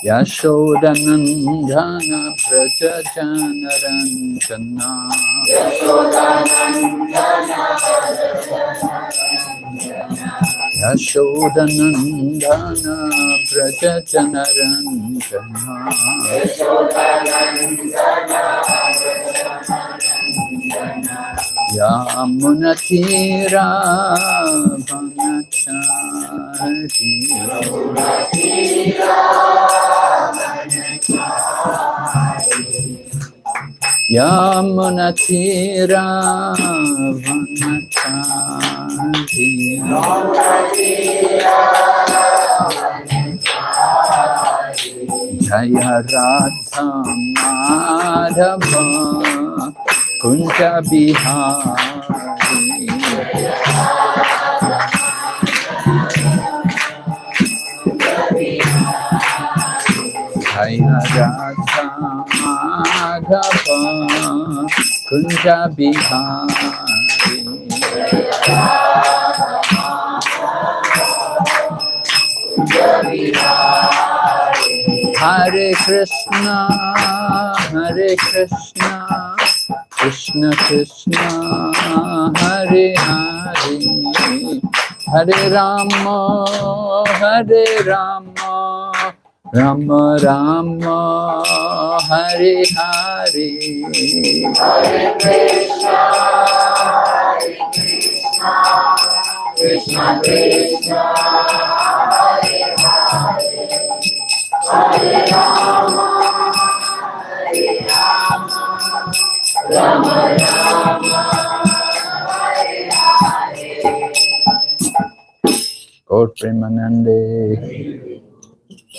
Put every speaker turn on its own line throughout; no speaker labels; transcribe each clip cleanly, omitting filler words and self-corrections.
Yashodanandana Praja Janaranjana Yashodanandana Praja Janaranjana Yamunatira Vanachari Yamunatira Vanachari Jaya Radha Madhava Kunja Bihari Jaya Radha Madhava Kunja Bihari Hare Krishna Krishna Krishna Hare Hare Hare Rama Rama Rama Hare Hare Hare Krishna Krishna Krishna Hare Hare Hare Rama Rama Rama Hare Hare Gaur Premanande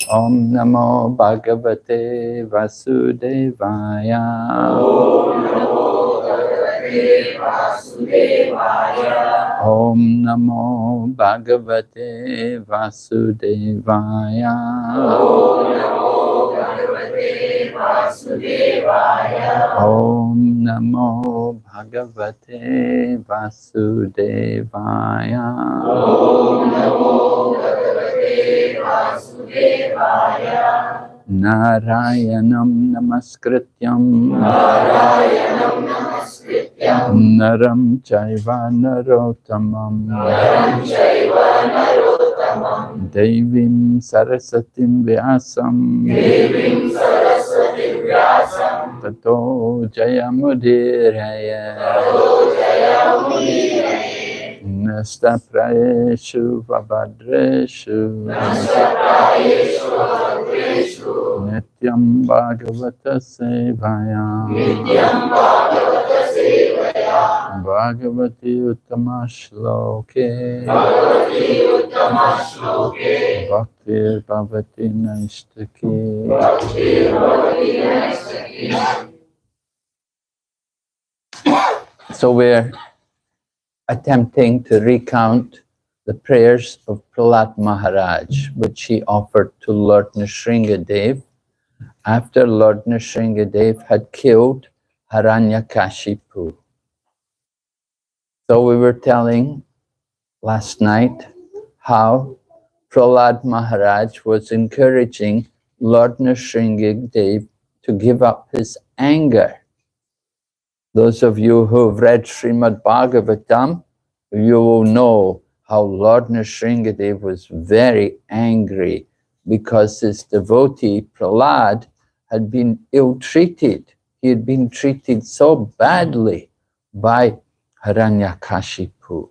Om Namo Bhagavate Vasudevaya Om Namo Bhagavate Vasudevaya Om Namo Bhagavate Vasudevaya Narayanam Namaskrityam Naram Chaiva Narottamam Devim Sarasatim Vyasam Tato Jayamudiraya Nasta Praeshu Vabhadreshu Nityam Bhagavata Sevaya Bhagavati Uttama Shloke Bhakti Bhavati Naistaki. So we're attempting to recount the prayers of Prahlad Maharaj, which he offered to Lord Nrsingadev after Lord Nrsingadev had killed Hiranyakashipu. So we were telling last night how Prahlad Maharaj was encouraging Lord Nrsingadev to give up his anger. Those of you who have read Srimad Bhagavatam, you will know how Lord Nrsingadev was very angry because his devotee Prahlad had been ill-treated. He had been treated so badly by Hiranyakashipu.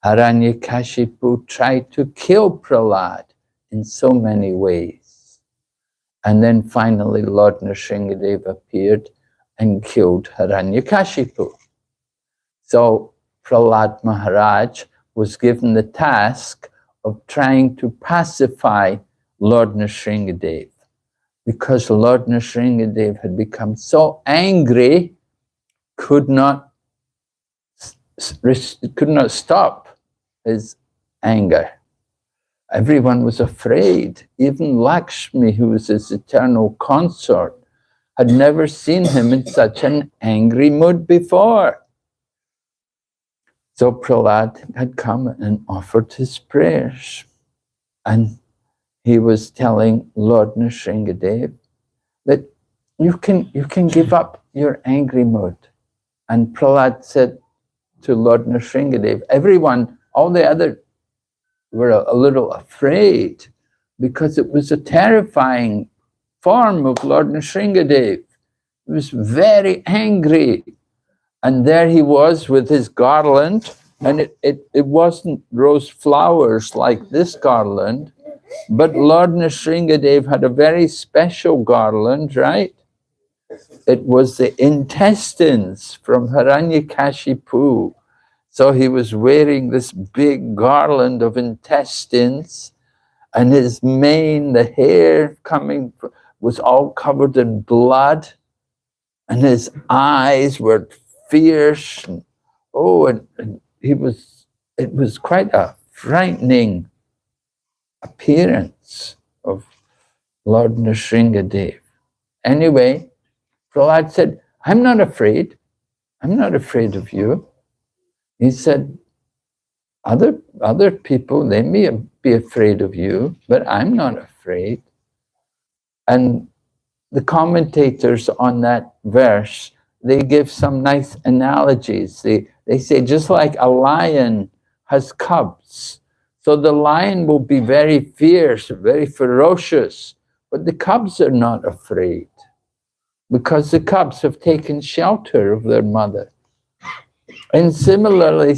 Hiranyakashipu tried to kill Prahlad in so many ways. And then finally Lord Nrsingadev appeared and killed Hiranyakashipu. So Prahlad Maharaj was given the task of trying to pacify Lord Nrsingadev, because Lord Nrsingadev had become so angry, could not stop his anger. Everyone was afraid. Even Lakshmi, who was his eternal consort, had never seen him in such an angry mood before. So Prahlad had come and offered his prayers. And he was telling Lord Nrsingadev that you can give up your angry mood. And Prahlad said to Lord Nrsingadev, everyone, all the other were a little afraid because it was a terrifying form of Lord Nrsingadev. He was very angry. And there he was with his garland, and it wasn't rose flowers like this garland, but Lord Nrsingadev had a very special garland, right? It was the intestines from Hiranyakashipu. So he was wearing this big garland of intestines, and his mane, the hair was all covered in blood, and his eyes were fierce. And it was quite a frightening appearance of Lord Nrsingadev. Anyway, Prahlad said, I'm not afraid. I'm not afraid of you. He said, other people, they may be afraid of you, but I'm not afraid. And the commentators on that verse, they give some nice analogies. They say, just like a lion has cubs, so the lion will be very fierce, very ferocious, but the cubs are not afraid because the cubs have taken shelter of their mother. And similarly,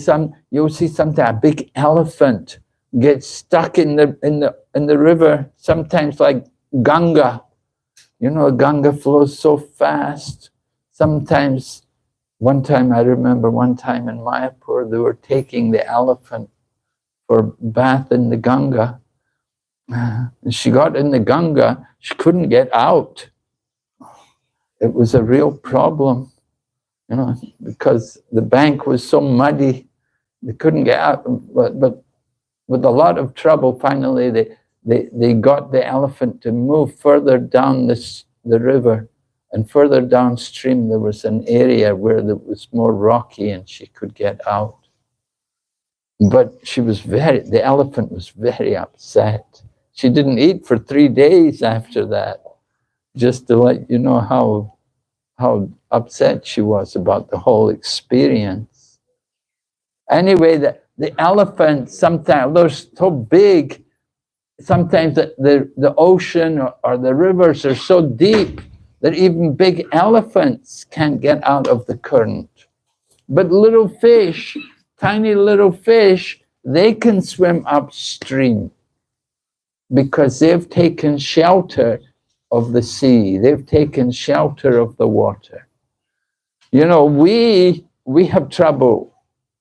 you'll see sometimes a big elephant gets stuck in the river, sometimes like Ganga. You know, Ganga flows so fast. Sometimes, I remember one time in Mayapur, they were taking the elephant for bath in the Ganga. And she got in the Ganga, she couldn't get out. It was a real problem, you know, because the bank was so muddy, they couldn't get out. But with a lot of trouble, finally they got the elephant to move further down the river, and further downstream there was an area where it was more rocky and she could get out. But the elephant was very upset. She didn't eat for 3 days after that, just to let you know how upset she was about the whole experience. Anyway, the elephant, sometimes they're so big, sometimes the ocean or the rivers are so deep that even big elephants can't get out of the current. But little fish, tiny little fish, they can swim upstream because they've taken shelter of the sea. They've taken shelter of the water. You know, we have trouble.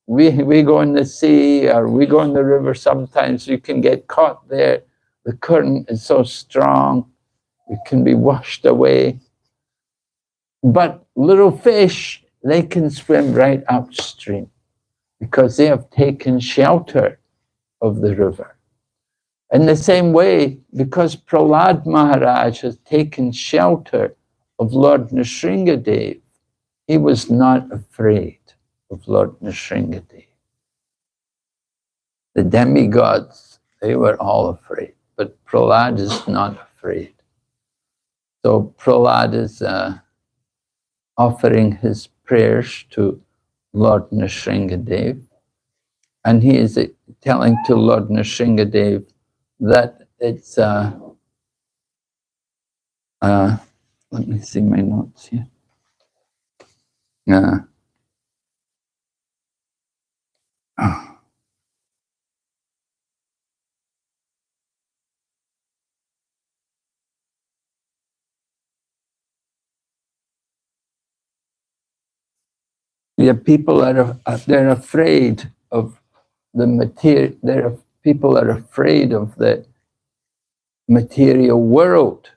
We go in the sea or we go in the river sometimes. You can get caught there. The current is so strong, it can be washed away. But little fish, they can swim right upstream because they have taken shelter of the river. In the same way, because Prahlad Maharaj has taken shelter of Lord Nrsingadev, he was not afraid of Lord Nrsingadev. The demigods, they were all afraid, but Prahlad is not afraid. So Prahlad is offering his prayers to Lord Nrsingadev, and he is telling to Lord Nrsingadev that it's let me see my notes here. Yeah, people they're afraid of the material. People are afraid of the material world.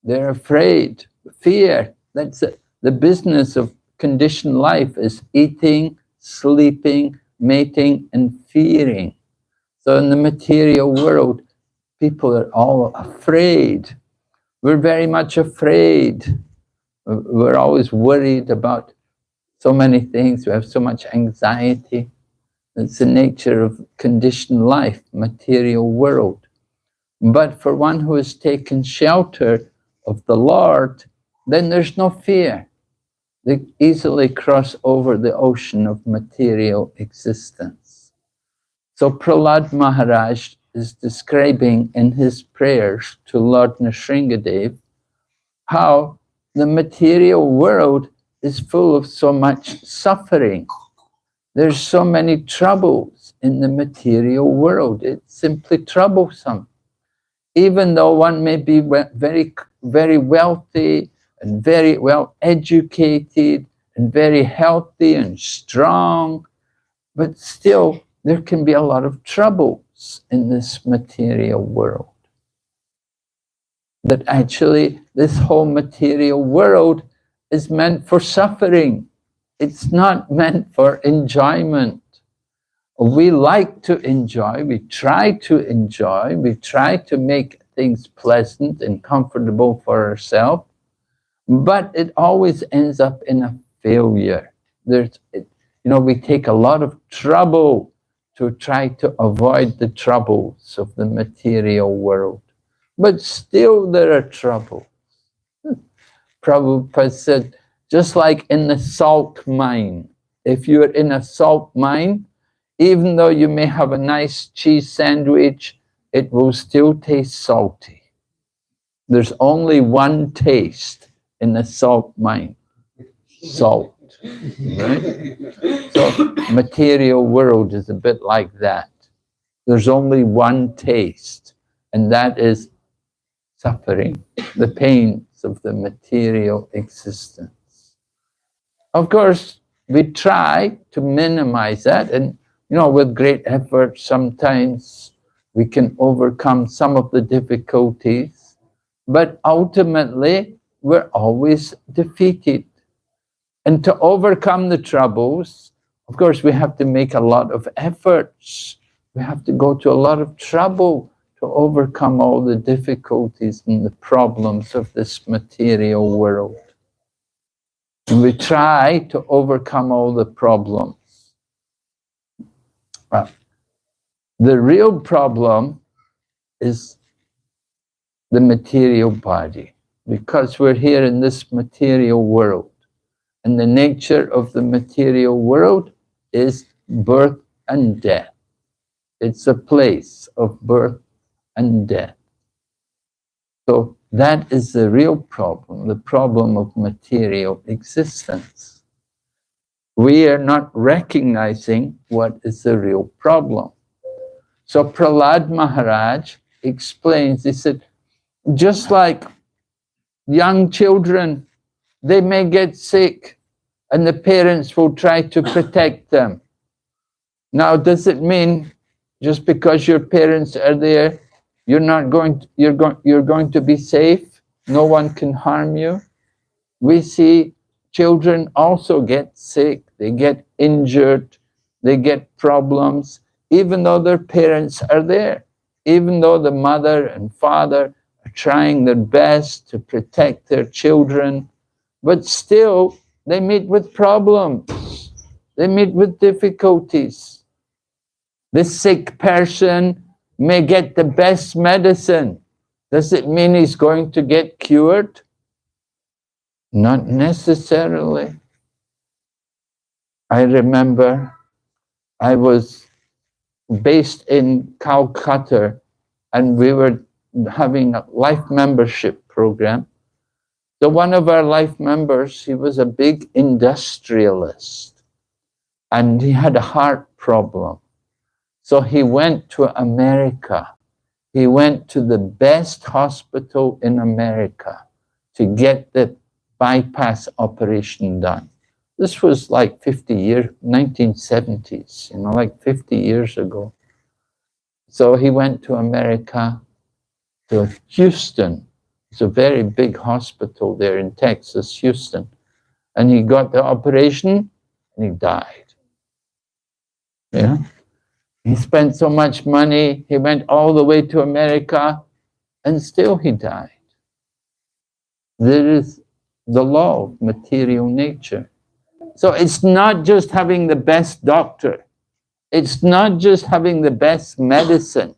They're afraid, fear. That's it. The business of conditioned life is eating, sleeping, mating, and fearing. So in the material world, people are all afraid. We're very much afraid We're always worried about so many things. We have so much anxiety. It's the nature of conditioned life, material world. But for one who has taken shelter of the Lord, then there's no fear. They easily cross over the ocean of material existence. So Prahlad Maharaj is describing in his prayers to Lord Nrsingadev how the material world is full of so much suffering. There's so many troubles in the material world. It's simply troublesome. Even though one may be very, very wealthy and very well educated and very healthy and strong, but still there can be a lot of troubles in this material world. That actually this whole material world is meant for suffering. It's not meant for enjoyment. We like to enjoy, we try to make things pleasant and comfortable for ourselves, but it always ends up in a failure. We take a lot of trouble to try to avoid the troubles of the material world, but still there are troubles. Prabhupada said, just like in the salt mine, if you're in a salt mine, even though you may have a nice cheese sandwich, it will still taste salty. There's only one taste in the salt mine, salt, right? So material world is a bit like that. There's only one taste, and that is suffering, the pains of the material existence. Of course, we try to minimize that, and with great effort, sometimes we can overcome some of the difficulties, but ultimately, we're always defeated. And to overcome the troubles, of course, we have to make a lot of efforts. We have to go to a lot of trouble to overcome all the difficulties and the problems of this material world. And we try to overcome all the problems. Well, the real problem is the material body, because we're here in this material world. And the nature of the material world is birth and death. It's a place of birth and death. So that is the real problem, the problem of material existence. We are not recognizing what is the real problem. So Prahlad Maharaj explains, he said, just like young children, they may get sick and the parents will try to protect them. Now, does it mean just because your parents are there, you're going to be safe? No one can harm you? We see children also get sick, they get injured, they get problems, even though their parents are there, even though the mother and father are trying their best to protect their children, but still they meet with problems, they meet with difficulties. The sick person may get the best medicine. Does it mean he's going to get cured? Not necessarily. I remember I was based in Calcutta and we were having a life membership program. So one of our life members, he was a big industrialist and he had a heart problem. So he went to America. He went to the best hospital in America to get the bypass operation done. This was like 1970s, like 50 years ago. So he went to America, to Houston. It's a very big hospital there in Texas, Houston. And he got the operation and he died. Yeah. He spent so much money, he went all the way to America, and still he died. There is the law of material nature. So it's not just having the best doctor. It's not just having the best medicine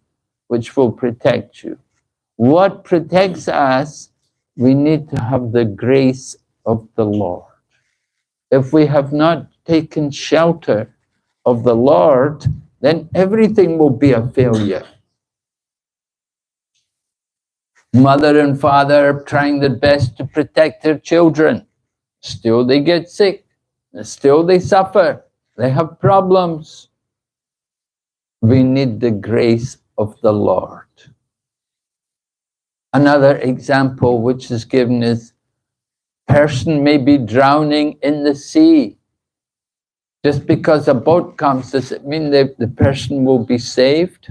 which will protect you. What protects us, we need to have the grace of the Lord. If we have not taken shelter of the Lord, then everything will be a failure. Mother and father are trying their best to protect their children. Still they get sick. Still they suffer. They have problems. We need the grace of the Lord. Another example which is given is, person may be drowning in the sea. Just because a boat comes, does it mean that the person will be saved?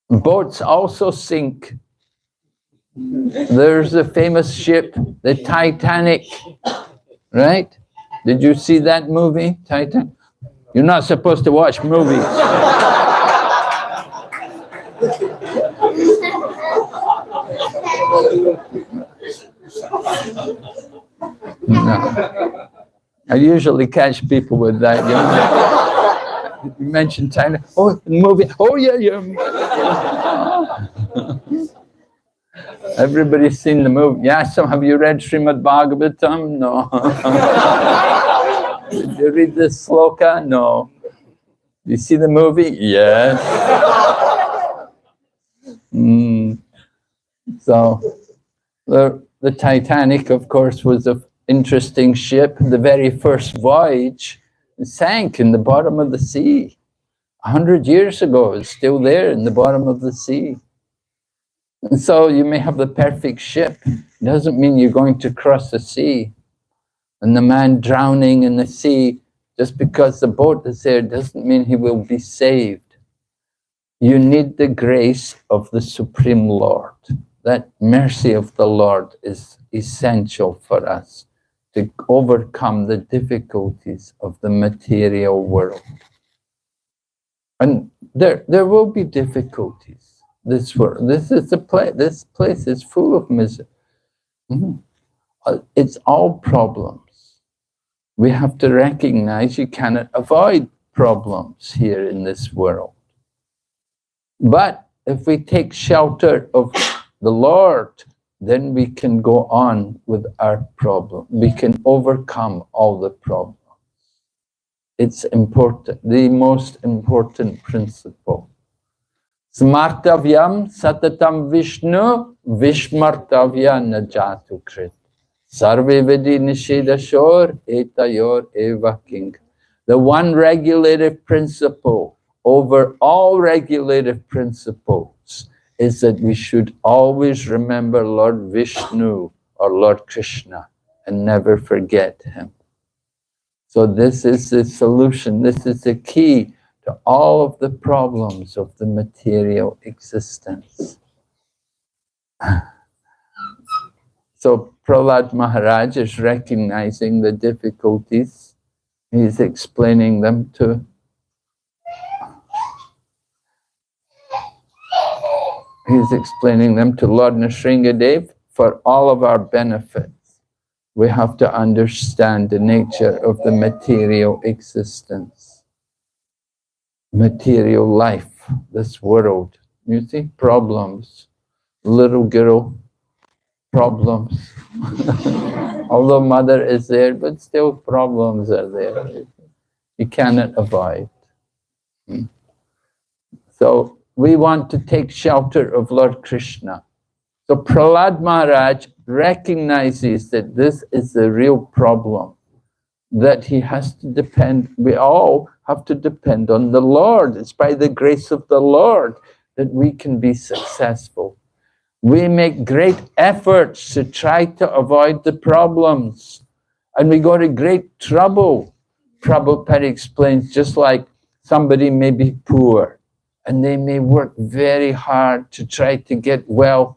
Boats also sink. There's the famous ship, the Titanic, right? Did you see that movie, Titanic? You're not supposed to watch movies. No. I usually catch people with that. You mentioned China. Oh, movie. Oh, yeah. Everybody's seen the movie. Yeah, have you read Srimad Bhagavatam? No. Did you read the sloka? No. You see the movie? Yes. So, the Titanic, of course, was an interesting ship. The very first voyage sank in the bottom of the sea. 100 years ago, it's still there in the bottom of the sea. And so you may have the perfect ship. It doesn't mean you're going to cross the sea. And the man drowning in the sea, just because the boat is there, doesn't mean he will be saved. You need the grace of the Supreme Lord. That mercy of the Lord is essential for us to overcome the difficulties of the material world. And there will be difficulties. This place is full of misery. It's all problems. We have to recognize you cannot avoid problems here in this world. But if we take shelter of the Lord, then we can go on with our problem. We can overcome all the problems. It's important, the most important principle. Smartavyam satatam Vishnu vishmartavya najatu krit. Sarve vedi nishedashor etayor eva king. The one regulative principle over all regulative principles is that we should always remember Lord Vishnu or Lord Krishna and never forget him. So this is the solution, this is the key to all of the problems of the material existence. So Prahlad Maharaj is recognizing the difficulties. He's explaining them to Lord Nrsingadev for all of our benefits. We have to understand the nature of the material existence, material life, this world. You see, problems, little girl, problems. Although mother is there, but still problems are there. You cannot avoid. So we want to take shelter of Lord Krishna. So Prahlad Maharaj recognizes that this is the real problem, that he has to depend, we all have to depend on the Lord. It's by the grace of the Lord that we can be successful. We make great efforts to try to avoid the problems, and we go to great trouble. Prabhupada explains, just like somebody may be poor, and they may work very hard to try to get wealth,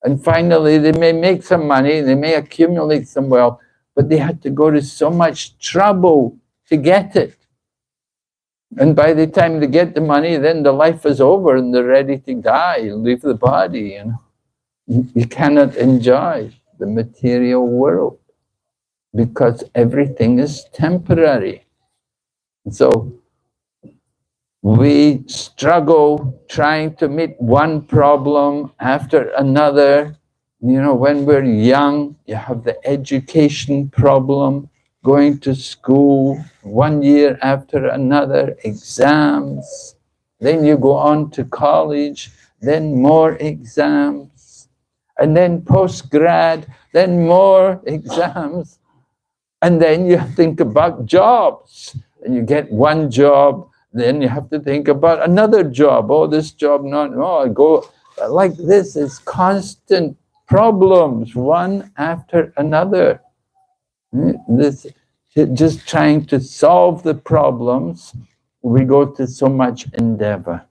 and finally they may make some money, they may accumulate some wealth, but they had to go to so much trouble to get it. And by the time they get the money, then the life is over and they're ready to die, leave the body, you know. You cannot enjoy. the material world, because everything is temporary. So we struggle trying to meet one problem after another. You know, when we're young, you have the education problem, going to school 1 year after another, exams. Then you go on to college, then more exams, and then post-grad, then more exams. And then you think about jobs, and you get one job, then you have to think about another job. Oh, this job not, oh, I go like this. Is constant problems, one after another. This, just trying to solve the problems, we go to so much endeavor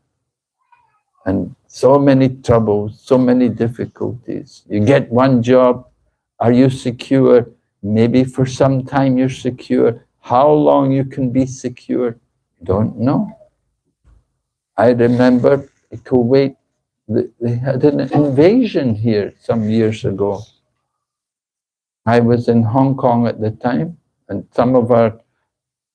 and so many troubles, so many difficulties. You get one job, are you secure? Maybe for some time you're secure. How long you can be secure? Don't know. I remember Kuwait, they had an invasion here some years ago. I was in Hong Kong at the time, and some of our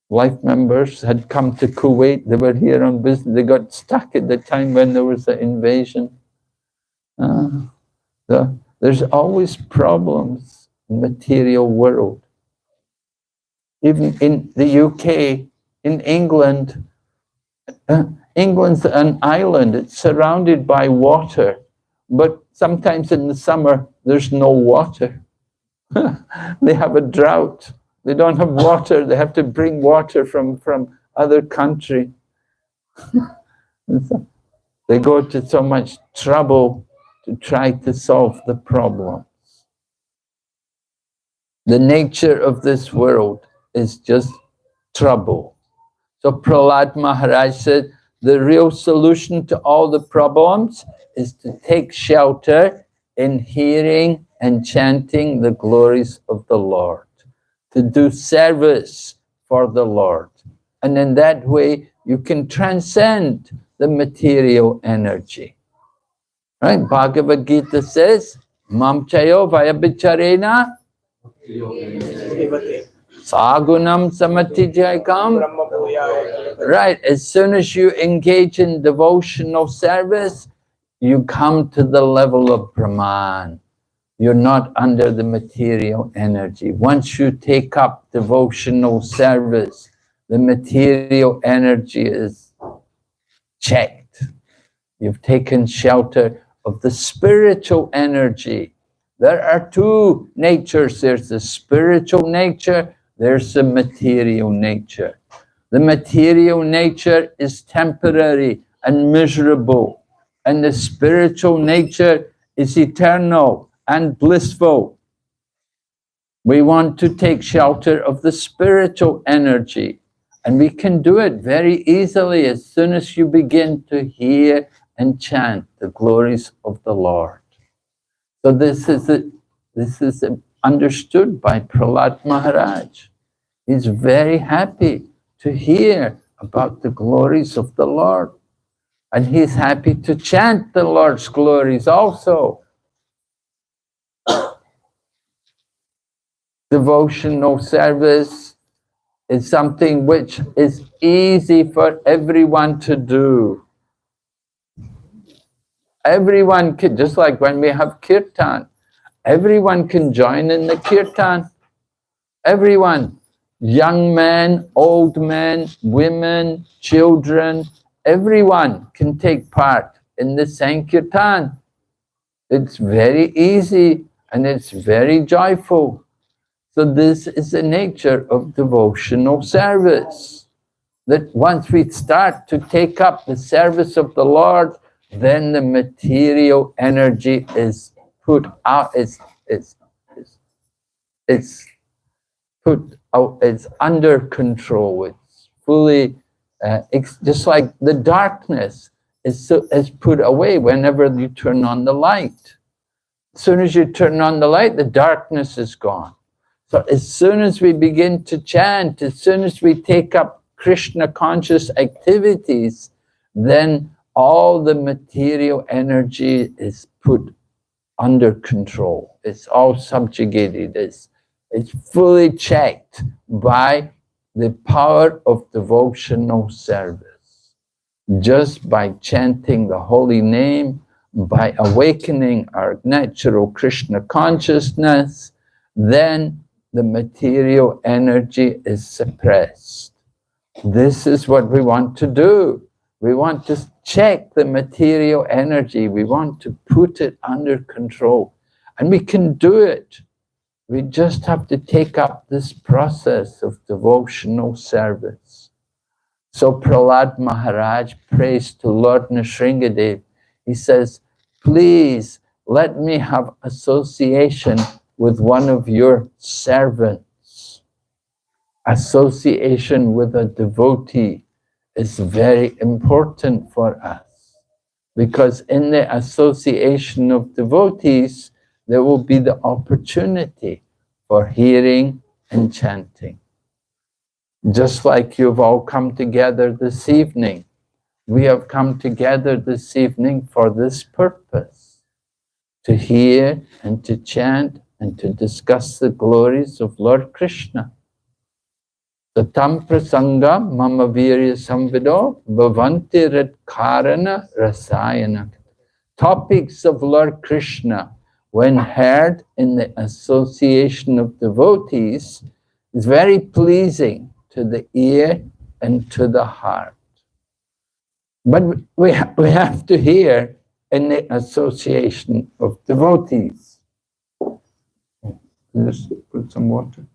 life members had come to Kuwait. They were here on business. They got stuck at the time when there was the invasion. There's always problems in the material world. Even in the UK, in England, England's an island. It's surrounded by water, but sometimes in the summer there's no water. They have a drought. They don't have water. They have to bring water from other country. So they go to so much trouble to try to solve the problems. The nature of this world is just trouble. So Prahlad Maharaj said, the real solution to all the problems is to take shelter in hearing and chanting the glories of the Lord, to do service for the Lord. And in that way, you can transcend the material energy. Right? Bhagavad Gita says, Mam chayo vayabhicharena sagunam samatijayakam. Right, as soon as you engage in devotional service, you come to the level of Brahman. You're not under the material energy. Once you take up devotional service, the material energy is checked. You've taken shelter of the spiritual energy. There are two natures. There's the spiritual nature, there's the material nature. The material nature is temporary and miserable, and the spiritual nature is eternal and blissful. We want to take shelter of the spiritual energy, and we can do it very easily as soon as you begin to hear and chant the glories of the Lord. So this is understood by Prahlad Maharaj. He's very happy to hear about the glories of the Lord, and he's happy to chant the Lord's glories also. Devotional service is something which is easy for everyone to do. Everyone can, just like when we have kirtan, everyone can join in the kirtan. Everyone, young men, old men, women, children, everyone can take part in the Sankirtan. It's very easy and it's very joyful. So this is the nature of devotional service. That once we start to take up the service of the Lord, then the material energy is put out, it's put out, it's under control, it's fully, it's just like the darkness is put away whenever you turn on the light. As soon as you turn on the light, the darkness is gone. So as soon as we begin to chant, as soon as we take up Krishna conscious activities, then all the material energy is put under control. It's all subjugated. It's fully checked by the power of devotional service. Just by chanting the holy name, by awakening our natural Krishna consciousness, then the material energy is suppressed. This is what we want to do. We want to check the material energy. We want to put it under control. And we can do it. We just have to take up this process of devotional service. So Prahlad Maharaj prays to Lord Nrsingadev. He says, please let me have association with one of your servants. Association with a devotee is very important for us, because in the association of devotees, there will be the opportunity for hearing and chanting. Just like you've all come together this evening, we have come together this evening for this purpose, to hear and to chant and to discuss the glories of Lord Krishna. Tatam prasanga mama virya samvido bhavanti rit karana rasayana. Topics of Lord Krishna, when heard in the association of devotees, is very pleasing to the ear and to the heart. But we have to hear in the association of devotees. Just put some water.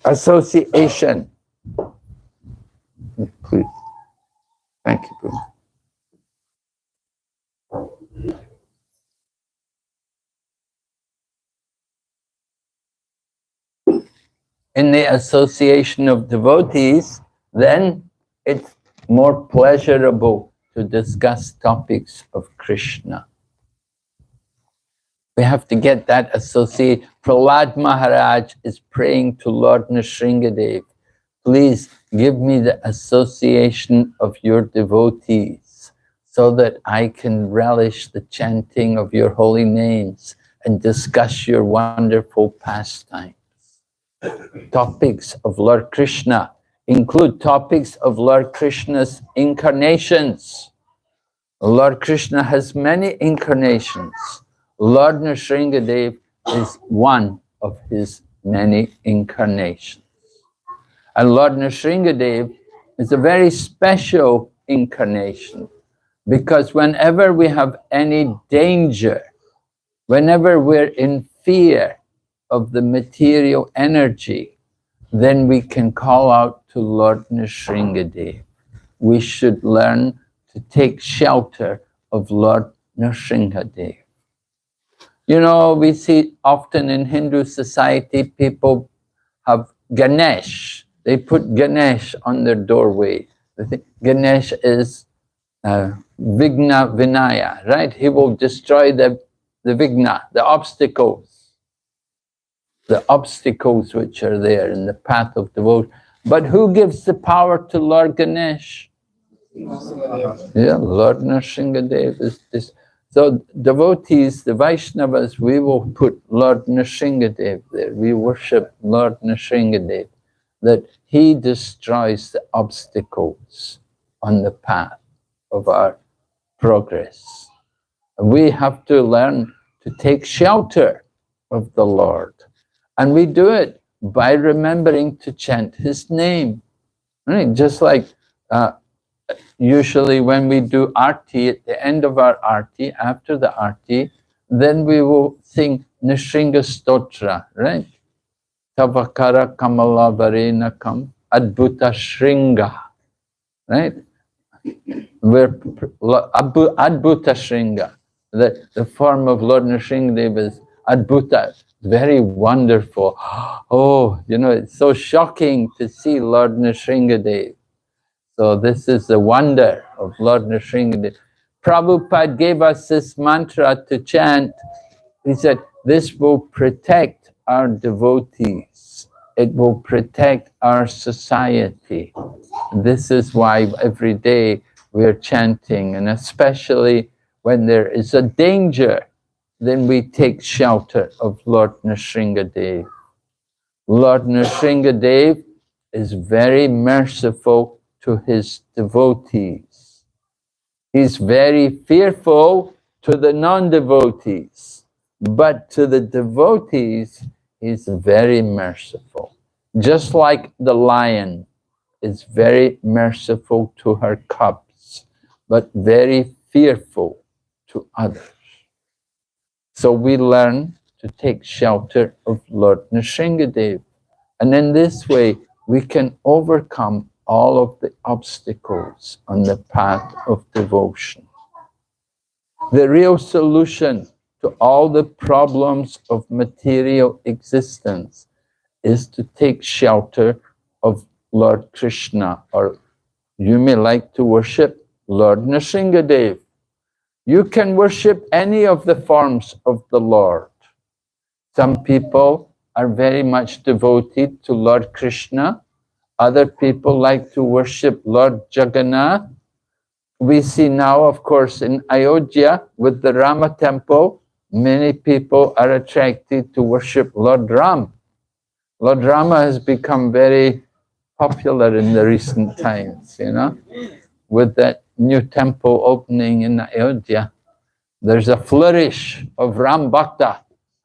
Association. Please. Thank you, Bruno. In the association of devotees, then it's more pleasurable to discuss topics of Krishna. We have to get that associate. Prahlad Maharaj is praying to Lord Nrsingadev, please give me the association of your devotees so that I can relish the chanting of your holy names and discuss your wonderful pastimes. Topics of Lord Krishna include topics of Lord Krishna's incarnations. Lord Krishna has many incarnations. Lord Nrsingadev is one of his many incarnations. And Lord Nrsingadev is a very special incarnation, because whenever we have any danger, whenever we're in fear of the material energy, then we can call out to Lord Nrsingadev. We should learn to take shelter of Lord Nrsingadev. You know, we see often in Hindu society, people have Ganesh. They put Ganesh on their doorway. They think Ganesh is Vighna Vinaya, right? He will destroy the Vighna, the obstacles which are there in the path of devotion. But who gives the power to Lord Ganesh? Yeah, Lord Nrsingadev is this. So devotees, the Vaishnavas, we will put Lord Nrsingadev there. We worship Lord Nrsingadev, that he destroys the obstacles on the path of our progress. We have to learn to take shelter of the Lord. And we do it by remembering to chant his name. Right? Just like usually when we do arti, at the end of our arti, after the arti, then we will sing Nrsinga Stotra, right? Tavakara Kamala Varenakam Adbhuta Shringa, right? We're Adbhuta Shringa. The form of Lord Nrsingadev is Adbhuta, very wonderful. Oh, you know, it's so shocking to see Lord Nrsingadev. So this is the wonder of Lord Nrsingadev. Prabhupada gave us this mantra to chant. He said, this will protect our devotees. It will protect our society. This is why every day we're chanting, and especially when there is a danger, then we take shelter of Lord Nrsingadev. Lord Nrsingadev is very merciful to his devotees. He's very fearful to the non-devotees, but to the devotees, he's very merciful. Just like the lion is very merciful to her cubs, but very fearful to others. So we learn to take shelter of Lord Nrsingadev. And in this way, we can overcome all of the obstacles on the path of devotion. The real solution to all the problems of material existence is to take shelter of Lord Krishna, or you may like to worship Lord Nrsingadev. You can worship any of the forms of the Lord. Some people are very much devoted to Lord Krishna. Other people like to worship Lord Jagannath. We see now, of course, in Ayodhya with the Rama temple, many people are attracted to worship Lord Ram. Lord Rama has become very popular in the recent times, you know, with that new temple opening in Ayodhya. There's a flourish of Ram Bhakta.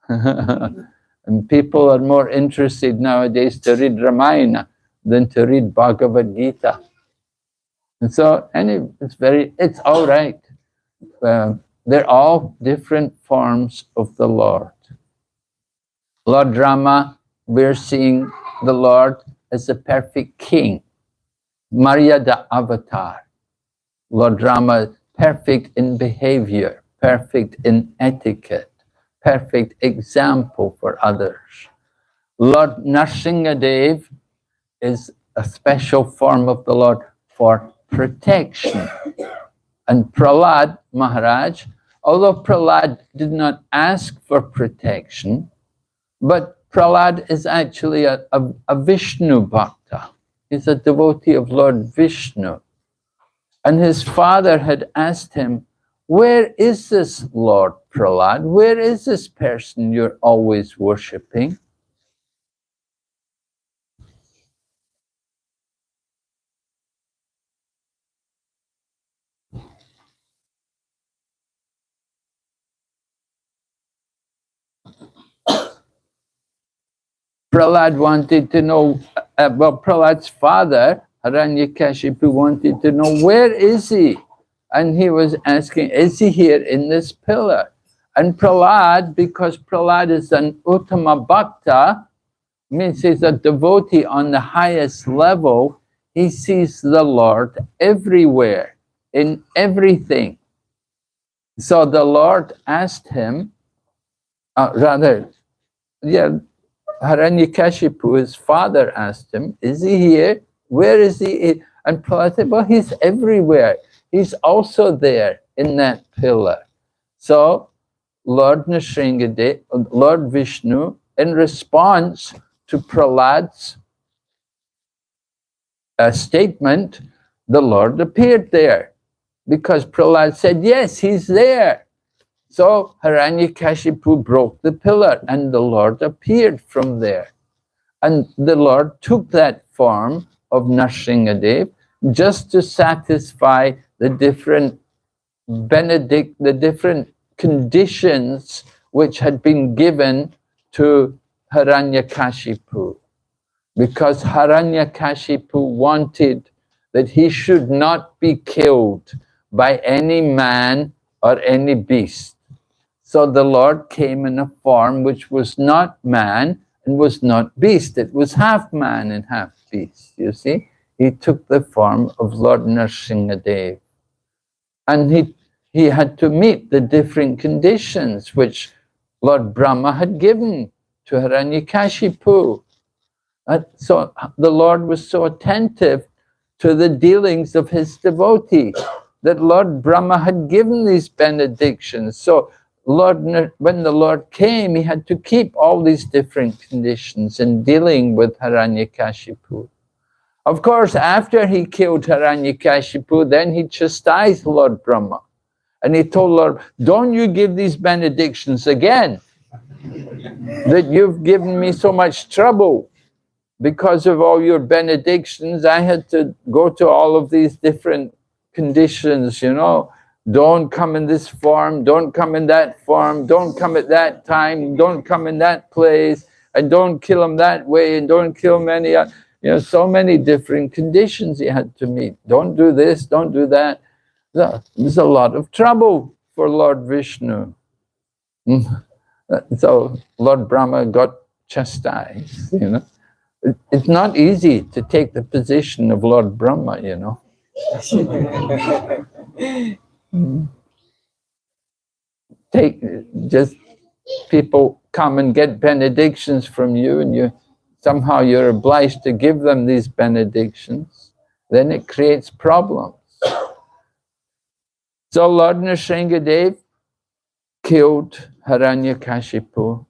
And people are more interested nowadays to read Ramayana than to read Bhagavad Gita. And so, it's all right. They're all different forms of the Lord. Lord Rama, we're seeing the Lord as a perfect king. Maryada avatar. Lord Rama, perfect in behavior, perfect in etiquette, perfect example for others. Lord Nrsingadev is a special form of the Lord for protection. And Prahlad Maharaj, although Prahlad did not ask for protection, but Prahlad is actually a Vishnu Bhakta. He's a devotee of Lord Vishnu. And his father had asked him, where is this Lord Prahlad? Where is this person you're always worshipping? Prahlad wanted to know, Prahlad's father, Hiranyakashipu, wanted to know, where is he? And he was asking, is he here in this pillar? And Prahlad, because Prahlad is an Uttama Bhakta, means he's a devotee on the highest level, he sees the Lord everywhere, in everything. So the Lord asked him, Hiranyakashipu, his father, asked him, is he here? Where is he? And Prahlad said, well, he's everywhere. He's also there in that pillar. So Lord Nrsingadev, Lord Vishnu, in response to Prahlad's statement, the Lord appeared there. Because Prahlad said, yes, he's there. So Hiranyakashipu broke the pillar and the Lord appeared from there. And the Lord took that form of Nrsingadev just to satisfy the different the different conditions which had been given to Hiranyakashipu. Because Hiranyakashipu wanted that he should not be killed by any man or any beast. So the Lord came in a form which was not man and was not beast. It was half man and half beast, you see. He took the form of Lord Nrsingadev. And he had to meet the different conditions which Lord Brahma had given to Hiranyakashipu. So the Lord was so attentive to the dealings of his devotee that Lord Brahma had given these benedictions. So when the Lord came, he had to keep all these different conditions in dealing with Hiranyakashipu. Of course, after he killed Hiranyakashipu, then he chastised Lord Brahma. And he told Lord, don't you give these benedictions again, that you've given me so much trouble. Because of all your benedictions, I had to go to all of these different conditions, you know. Don't come in this form, don't come in that form, don't come at that time, don't come in that place, and don't kill him that way, and don't kill many, so many different conditions he had to meet. Don't do this, don't do that. There's a lot of trouble for Lord Vishnu. So Lord Brahma got chastised, you know. It's not easy to take the position of Lord Brahma, you know. Just people come and get benedictions from you, and somehow you're obliged to give them these benedictions. Then it creates problems. So Lord Nrsingadev killed Hiranyakashipu.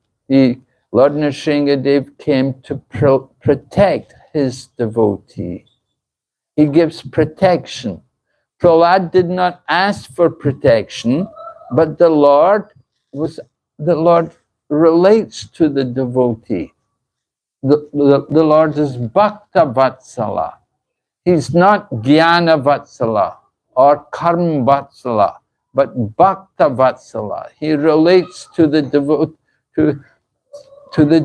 Lord Nrsingadev came to protect his devotee. He gives protection. Prahlad did not ask for protection, but the Lord relates to the devotee. The Lord is Bhakta Vatsala. He's not Jnana Vatsala or Karma Vatsala, but Bhakta Vatsala. He relates to the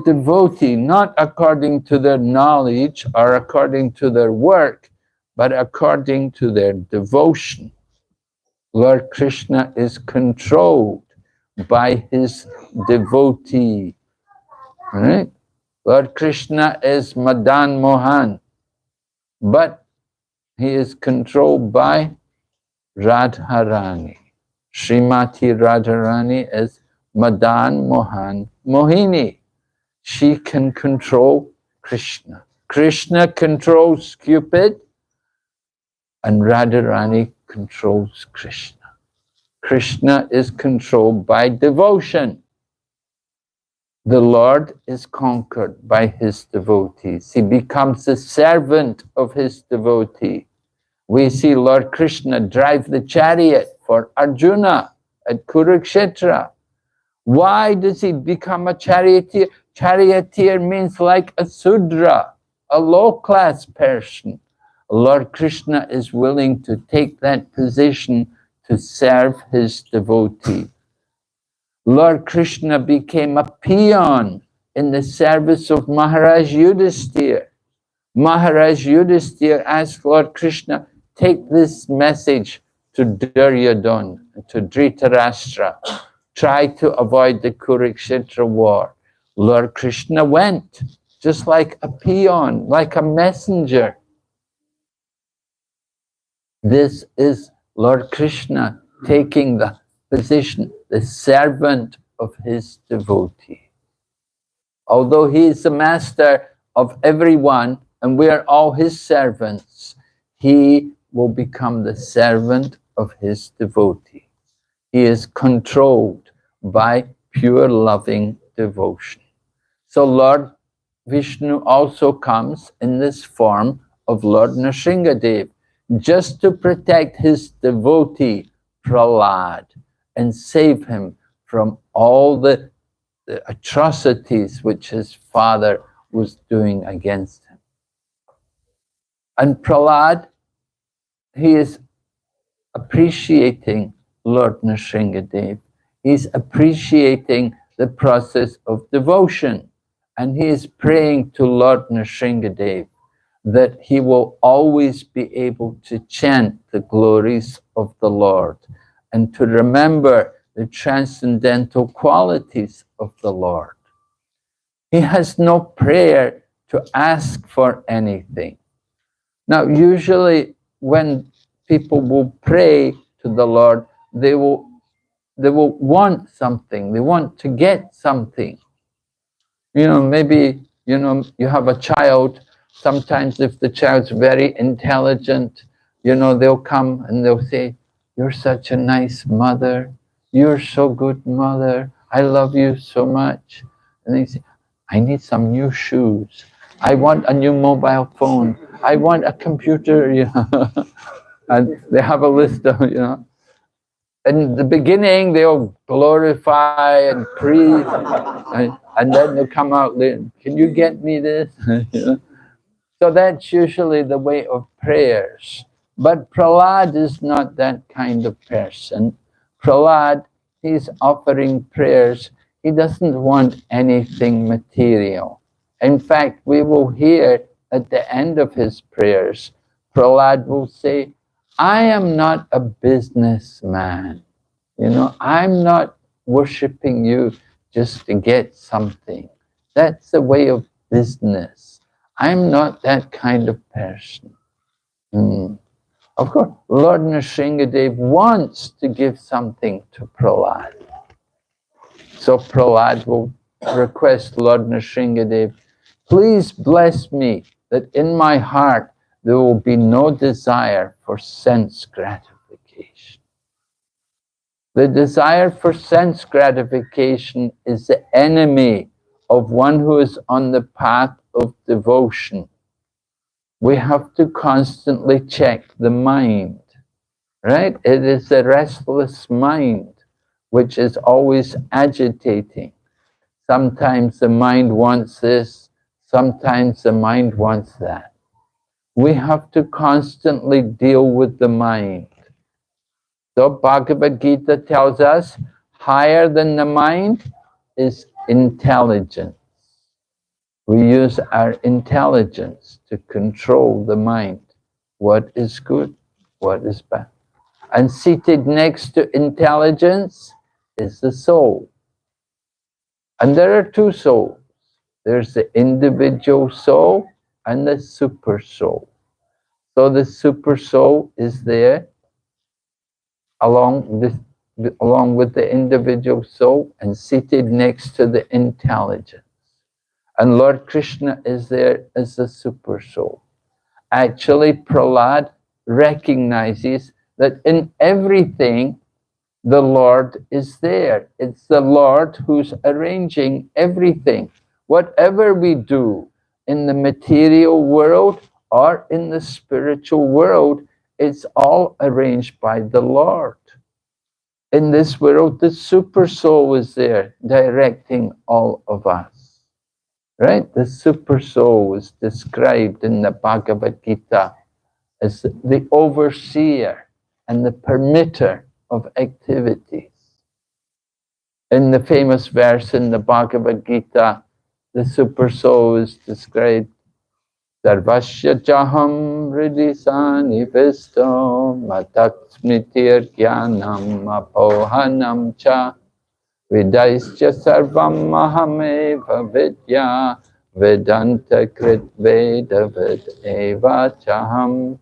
devotee, not according to their knowledge or according to their work, but according to their devotion. Lord Krishna is controlled by his devotee. Right? Lord Krishna is Madan Mohan, but he is controlled by Radharani. Srimati Radharani is Madan Mohan Mohini. She can control Krishna. Krishna controls Cupid, and Radharani controls Krishna. Krishna is controlled by devotion. The Lord is conquered by his devotees. He becomes the servant of his devotee. We see Lord Krishna drive the chariot for Arjuna at Kurukshetra. Why does he become a charioteer? Charioteer means like a Sudra, a low-class person. Lord Krishna is willing to take that position to serve his devotee. Lord Krishna became a peon in the service of Maharaj Yudhisthira. Maharaj Yudhisthira asked Lord Krishna, take this message to Duryodhana, to Dhritarashtra. Try to avoid the Kurukshetra war. Lord Krishna went, just like a peon, like a messenger. This is Lord Krishna taking the position, the servant of his devotee. Although he is the master of everyone, and we are all his servants, he will become the servant of his devotee. He is controlled by pure loving devotion. So Lord Vishnu also comes in this form of Lord Nrsingadev, just to protect his devotee Prahlad and save him from all the atrocities which his father was doing against him. And Prahlad, he is appreciating Lord Nrsingadev. He's appreciating the process of devotion, and he is praying to Lord Nrsingadev that he will always be able to chant the glories of the Lord and to remember the transcendental qualities of the Lord. He has no prayer to ask for anything. Now, usually when people will pray to the Lord, they will want something. They want to get something. You know, maybe, you know, you have a child. Sometimes if the child's very intelligent, you know, they'll come and they'll say, you're such a nice mother. You're so good mother. I love you so much. And they say, I need some new shoes. I want a new mobile phone. I want a computer, you know. And they have a list of, you know. in the beginning, they'll glorify and praise, and then they'll come out later, can you get me this? You know? So that's usually the way of prayers. But Prahlad is not that kind of person. Prahlad, he's offering prayers. He doesn't want anything material. In fact, we will hear at the end of his prayers, Prahlad will say, I am not a businessman. You know, I'm not worshipping you just to get something. That's the way of business. I'm not that kind of person. Of course, Lord Nrsingadev wants to give something to Prahlad. So Prahlad will request Lord Nrsingadev, please bless me that in my heart there will be no desire for sense gratification. The desire for sense gratification is the enemy of one who is on the path of devotion. We have to constantly check the mind, right? It is the restless mind which is always agitating. Sometimes the mind wants this, sometimes the mind wants that. We have to constantly deal with the mind. So Bhagavad Gita tells us, higher than the mind is intelligence. We use our intelligence to control the mind. What is good, what is bad. And seated next to intelligence is the soul. And there are two souls. There's the individual soul and the super soul. So the super soul is there along with the individual soul and seated next to the intelligence. And Lord Krishna is there as the super soul. Actually, Prahlad recognizes that in everything, the Lord is there. It's the Lord who's arranging everything. Whatever we do in the material world or in the spiritual world, it's all arranged by the Lord. In this world, the super soul is there directing all of us. Right? The super soul is described in the Bhagavad Gita as the overseer and the permitter of activities. In the famous verse in the Bhagavad Gita, the super soul is described, Sarvasya Jaham Hridisani Visto Matat Smritir Jnanam Apohanam Cha Vidaisya Sarvam Mahameva Vidya Vedanta Krit Veda Ved Eva Chaham.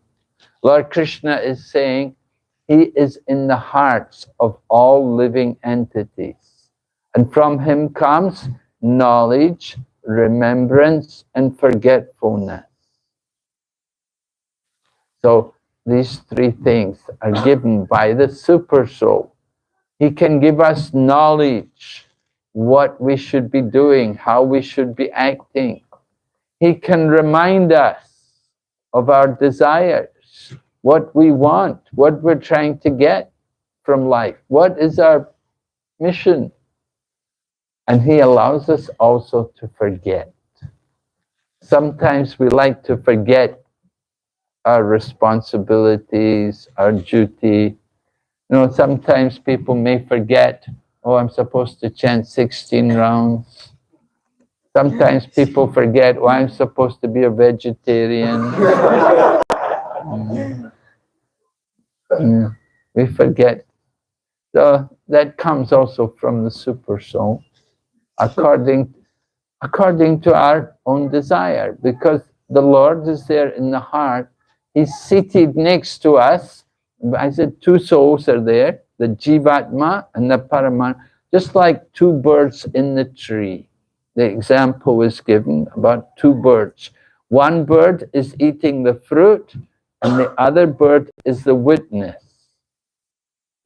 Lord Krishna is saying, he is in the hearts of all living entities. And from him comes knowledge, remembrance, and forgetfulness. So these three things are given by the super soul. He can give us knowledge, what we should be doing, how we should be acting. He can remind us of our desires, what we want, what we're trying to get from life, what is our mission. And he allows us also to forget. Sometimes we like to forget our responsibilities, our duty. You know, sometimes people may forget, oh, I'm supposed to chant 16 rounds. Sometimes people forget, oh, I'm supposed to be a vegetarian. We forget. So that comes also from the super soul, according to our own desire, because the Lord is there in the heart. He's seated next to us. I said two souls are there, the Jivatma and the Paramatma, just like two birds in the tree. The example was given about two birds. One bird is eating the fruit and the other bird is the witness.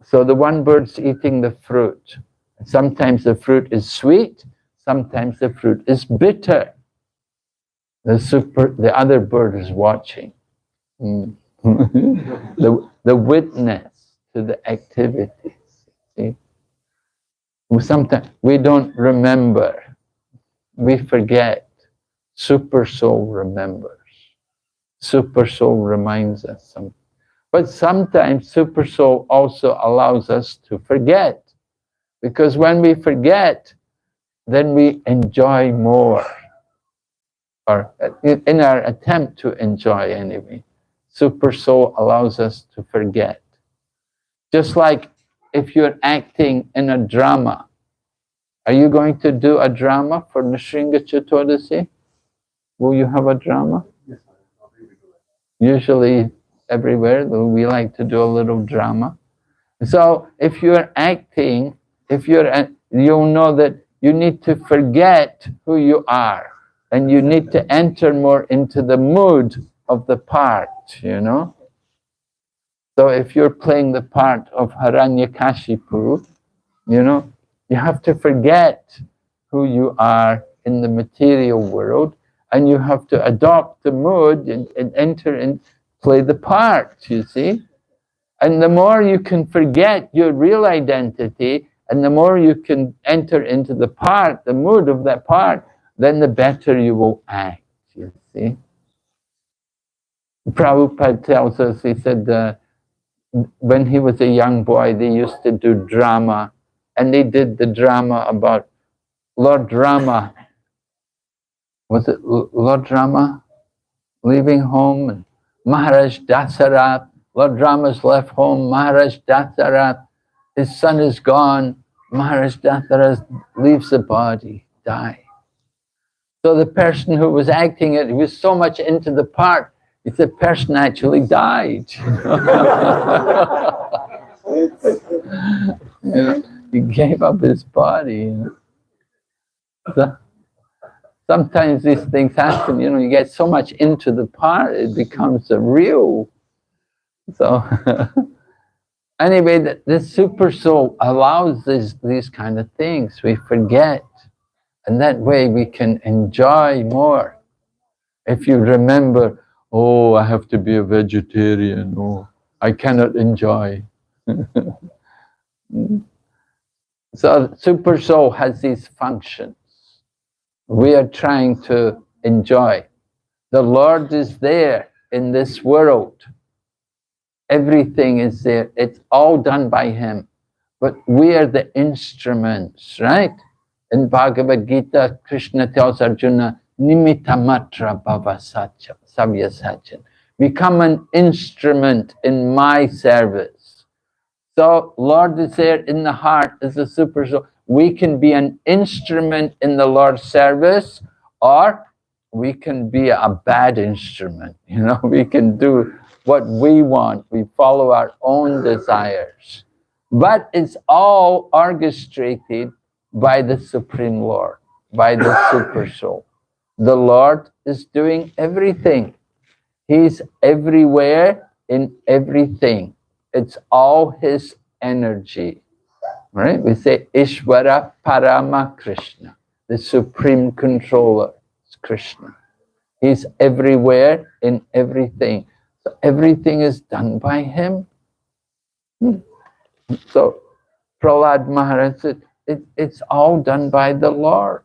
So the one bird's eating the fruit. Sometimes the fruit is sweet, sometimes the fruit is bitter. The other bird is watching. The witness to the activities. Sometimes we don't remember. We forget. Super soul remembers. Super soul reminds us. But sometimes super soul also allows us to forget. Because when we forget, then we enjoy more. Or in our attempt to enjoy anyway. Super soul allows us to forget. Just like if you're acting in a drama. Are you going to do a drama for Nrsimha Chaturdasi? Will you have a drama?
Yes,
Usually everywhere we like to do a little drama. So if you're acting, you'll know that you need to forget who you are. And you need to enter more into the mood of the part, you know. So if you're playing the part of Hiranyakashipu, you know, you have to forget who you are in the material world, and you have to adopt the mood and enter and play the part, you see. And the more you can forget your real identity, and the more you can enter into the part, the mood of that part, then the better you will act, you see. Prabhupada tells us, he said, when he was a young boy, they used to do drama, and they did the drama about Lord Rama. Was it Lord Rama leaving home? And Maharaj Dasarath, Lord Rama's left home, Maharaj Dasarath, his son is gone, Maharaj Dasarath leaves the body, die. So the person who was acting it, he was so much into the part, the person actually died. You know, he gave up his body. You know. So sometimes these things happen. You know, you get so much into the part, it becomes a real. So anyway, the super soul allows these kind of things. We forget, and that way we can enjoy more. If you remember, oh, I have to be a vegetarian, oh, I cannot enjoy. So super soul has these functions. We are trying to enjoy. The Lord is there in this world. Everything is there. It's all done by Him. But we are the instruments, right? In Bhagavad Gita, Krishna tells Arjuna, Nimitta matra bhava savya sachin. Become an instrument in my service. So Lord is there in the heart as a super soul. We can be an instrument in the Lord's service, or we can be a bad instrument. You know, we can do what we want. We follow our own desires. But it's all orchestrated by the Supreme Lord, by the super soul. The Lord is doing everything. He's everywhere in everything. It's all His energy, right? We say Ishvara Parama Krishna, the supreme controller is Krishna. He's everywhere in everything. So everything is done by Him. So Prahlad Maharaj said, it's all done by the Lord.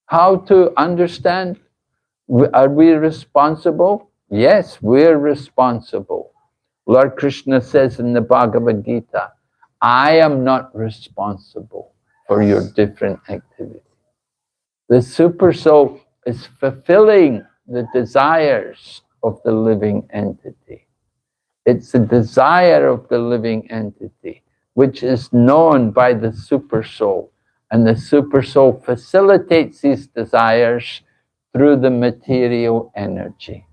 How to understand? Are we responsible? Yes, we're responsible. Lord Krishna says in the Bhagavad Gita, I am not responsible for your different activities. The super soul is fulfilling the desires of the living entity. It's the desire of the living entity, which is known by the super soul. And the super soul facilitates these desires through the material energy.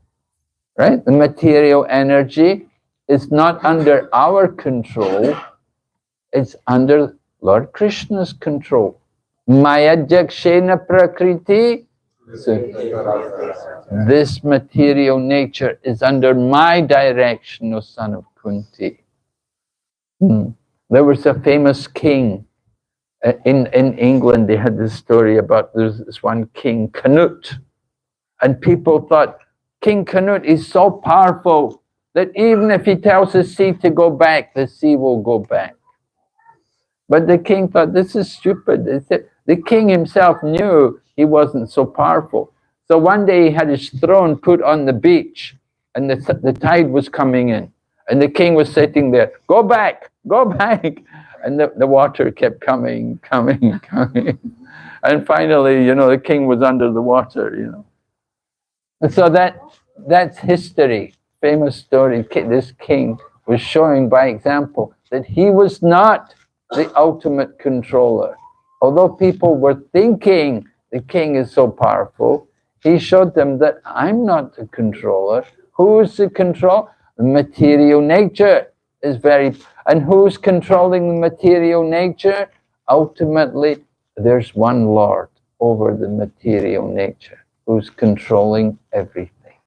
Right? The material energy is not under our control, it's under Lord Krishna's control. Maya jakshena prakriti. So this material nature is under my direction, O son of Kunti. There was a famous king in England. They had this story about there's this one king, Canute. And people thought, King Canute is so powerful that even if he tells the sea to go back, the sea will go back. But the king thought, this is stupid. The king himself knew he wasn't so powerful. So one day he had his throne put on the beach, and the tide was coming in. And the king was sitting there, go back, and the water kept coming. And finally, the king was under the water, And so that's history, famous story. This king was showing by example that he was not the ultimate controller. Although people were thinking the king is so powerful, he showed them that I'm not the controller. Who's the control? The material nature is and who's controlling the material nature? Ultimately, there's one Lord over the material nature who's controlling everything.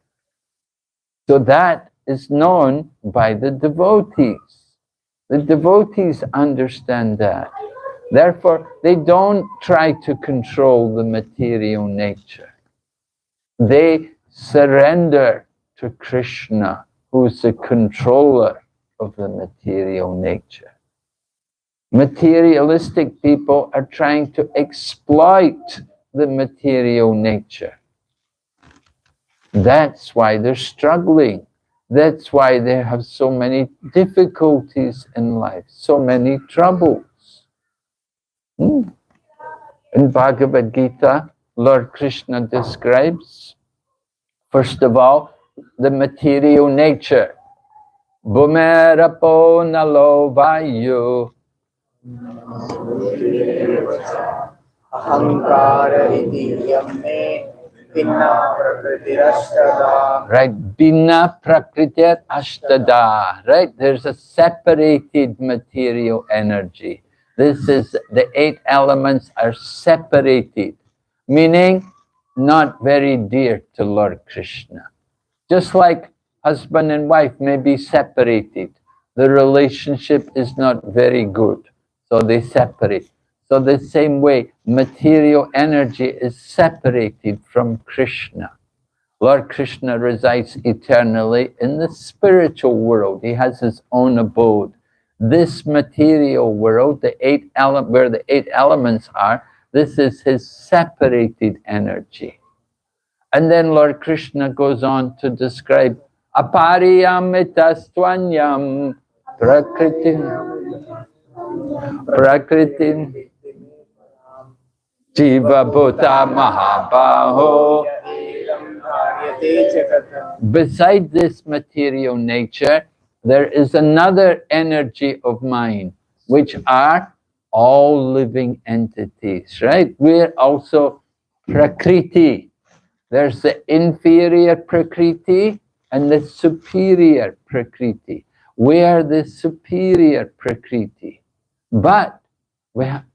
So that is known by the devotees. The devotees understand that. Therefore, they don't try to control the material nature. They surrender to Krishna, who is the controller of the material nature. Materialistic people are trying to exploit the material nature. That's why they're struggling. That's why they have so many difficulties in life, so many troubles. In Bhagavad Gita, Lord Krishna describes, first of all, the material nature. Bhumerapo nalo vayu
ahankara iti yamme vinna prakritirashtada.
Right, binna prakritir ashtada. Right, there's a separated material energy. This is, the 8 elements are separated, meaning not very dear to Lord Krishna. Just like husband and wife may be separated, the relationship is not very good, so they separate. So the same way, material energy is separated from Krishna. Lord Krishna resides eternally in the spiritual world. He has his own abode. This material world, where the 8 elements are, this is his separated energy. And then Lord Krishna goes on to describe apariyamitastvanyam prakritin jiva bhuta mahabaho. Beside this material nature, there is another energy of mind, which are all living entities, right? We're also prakriti. There's the inferior prakriti and the superior prakriti. We are the superior prakriti. But we have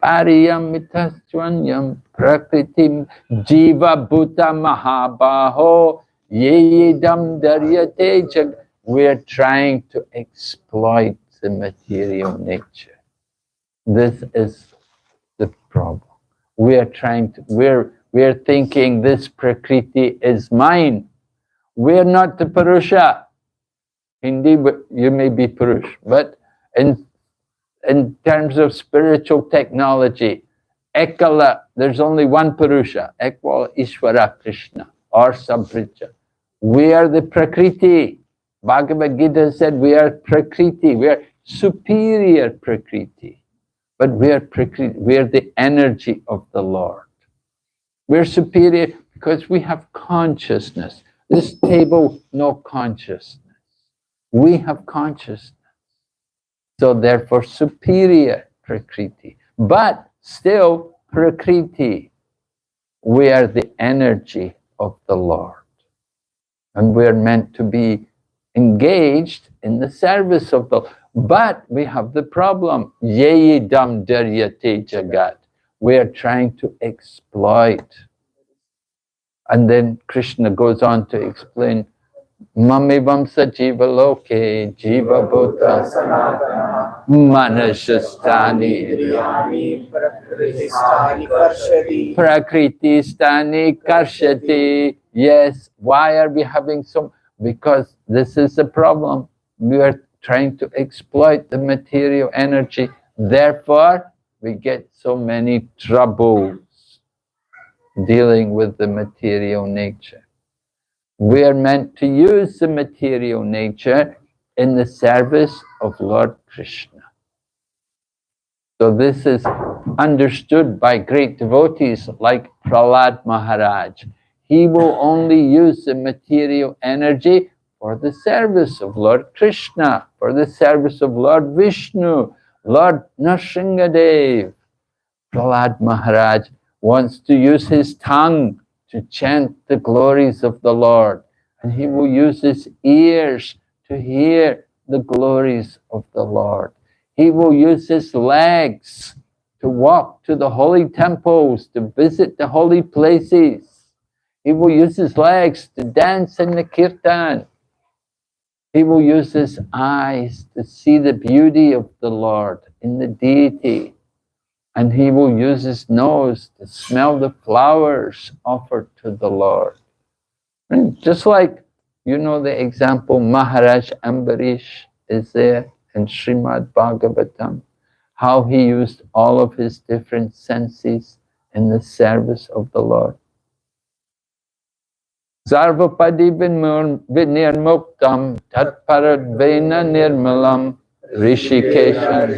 pariyamitastvanyam prakritim jiva bhuta mahabaho yedam daryate jag. We're trying to exploit the material nature. This is the problem. We're thinking this prakriti is mine. We're not the Purusha. Indeed, you may be Purush, but in terms of spiritual technology, Ekala, there's only one Purusha, Ekwal Ishvara Krishna, or Samprija. We are the Prakriti. Bhagavad Gita said we are Prakriti, we are superior Prakriti. But we are Prakriti, we are the energy of the Lord. We're superior because we have consciousness. This table, no consciousness. We have consciousness. So therefore, superior Prakriti. But still, Prakriti. We are the energy of the Lord. And we're meant to be engaged in the service of the Lord. But we have the problem. Yeyidam daryate jagat. We are trying to exploit. And then Krishna goes on to explain, Mamivam sajiva loke jiva bhuta manashastani prakriti stani karshati. Yes, why are we having so? Because this is the problem. We are trying to exploit the material energy. Therefore, we get so many troubles dealing with the material nature. We are meant to use the material nature in the service of Lord Krishna. So this is understood by great devotees like Prahlad Maharaj. He will only use the material energy for the service of Lord Krishna, for the service of Lord Vishnu, Lord Narasimha. Prahlad Maharaj wants to use his tongue to chant the glories of the Lord, and he will use his ears to hear the glories of the Lord. He will use his legs to walk to the holy temples, to visit the holy places. He will use his legs to dance in the kirtan. He will use his eyes to see the beauty of the Lord in the deity. And he will use his nose to smell the flowers offered to the Lord. And just like, you know, the example Maharaj Ambarish is there in Srimad Bhagavatam, how he used all of his different senses in the service of the Lord. Sarvapadi vinirmuktam tatparadvena nirmalam rishikesham.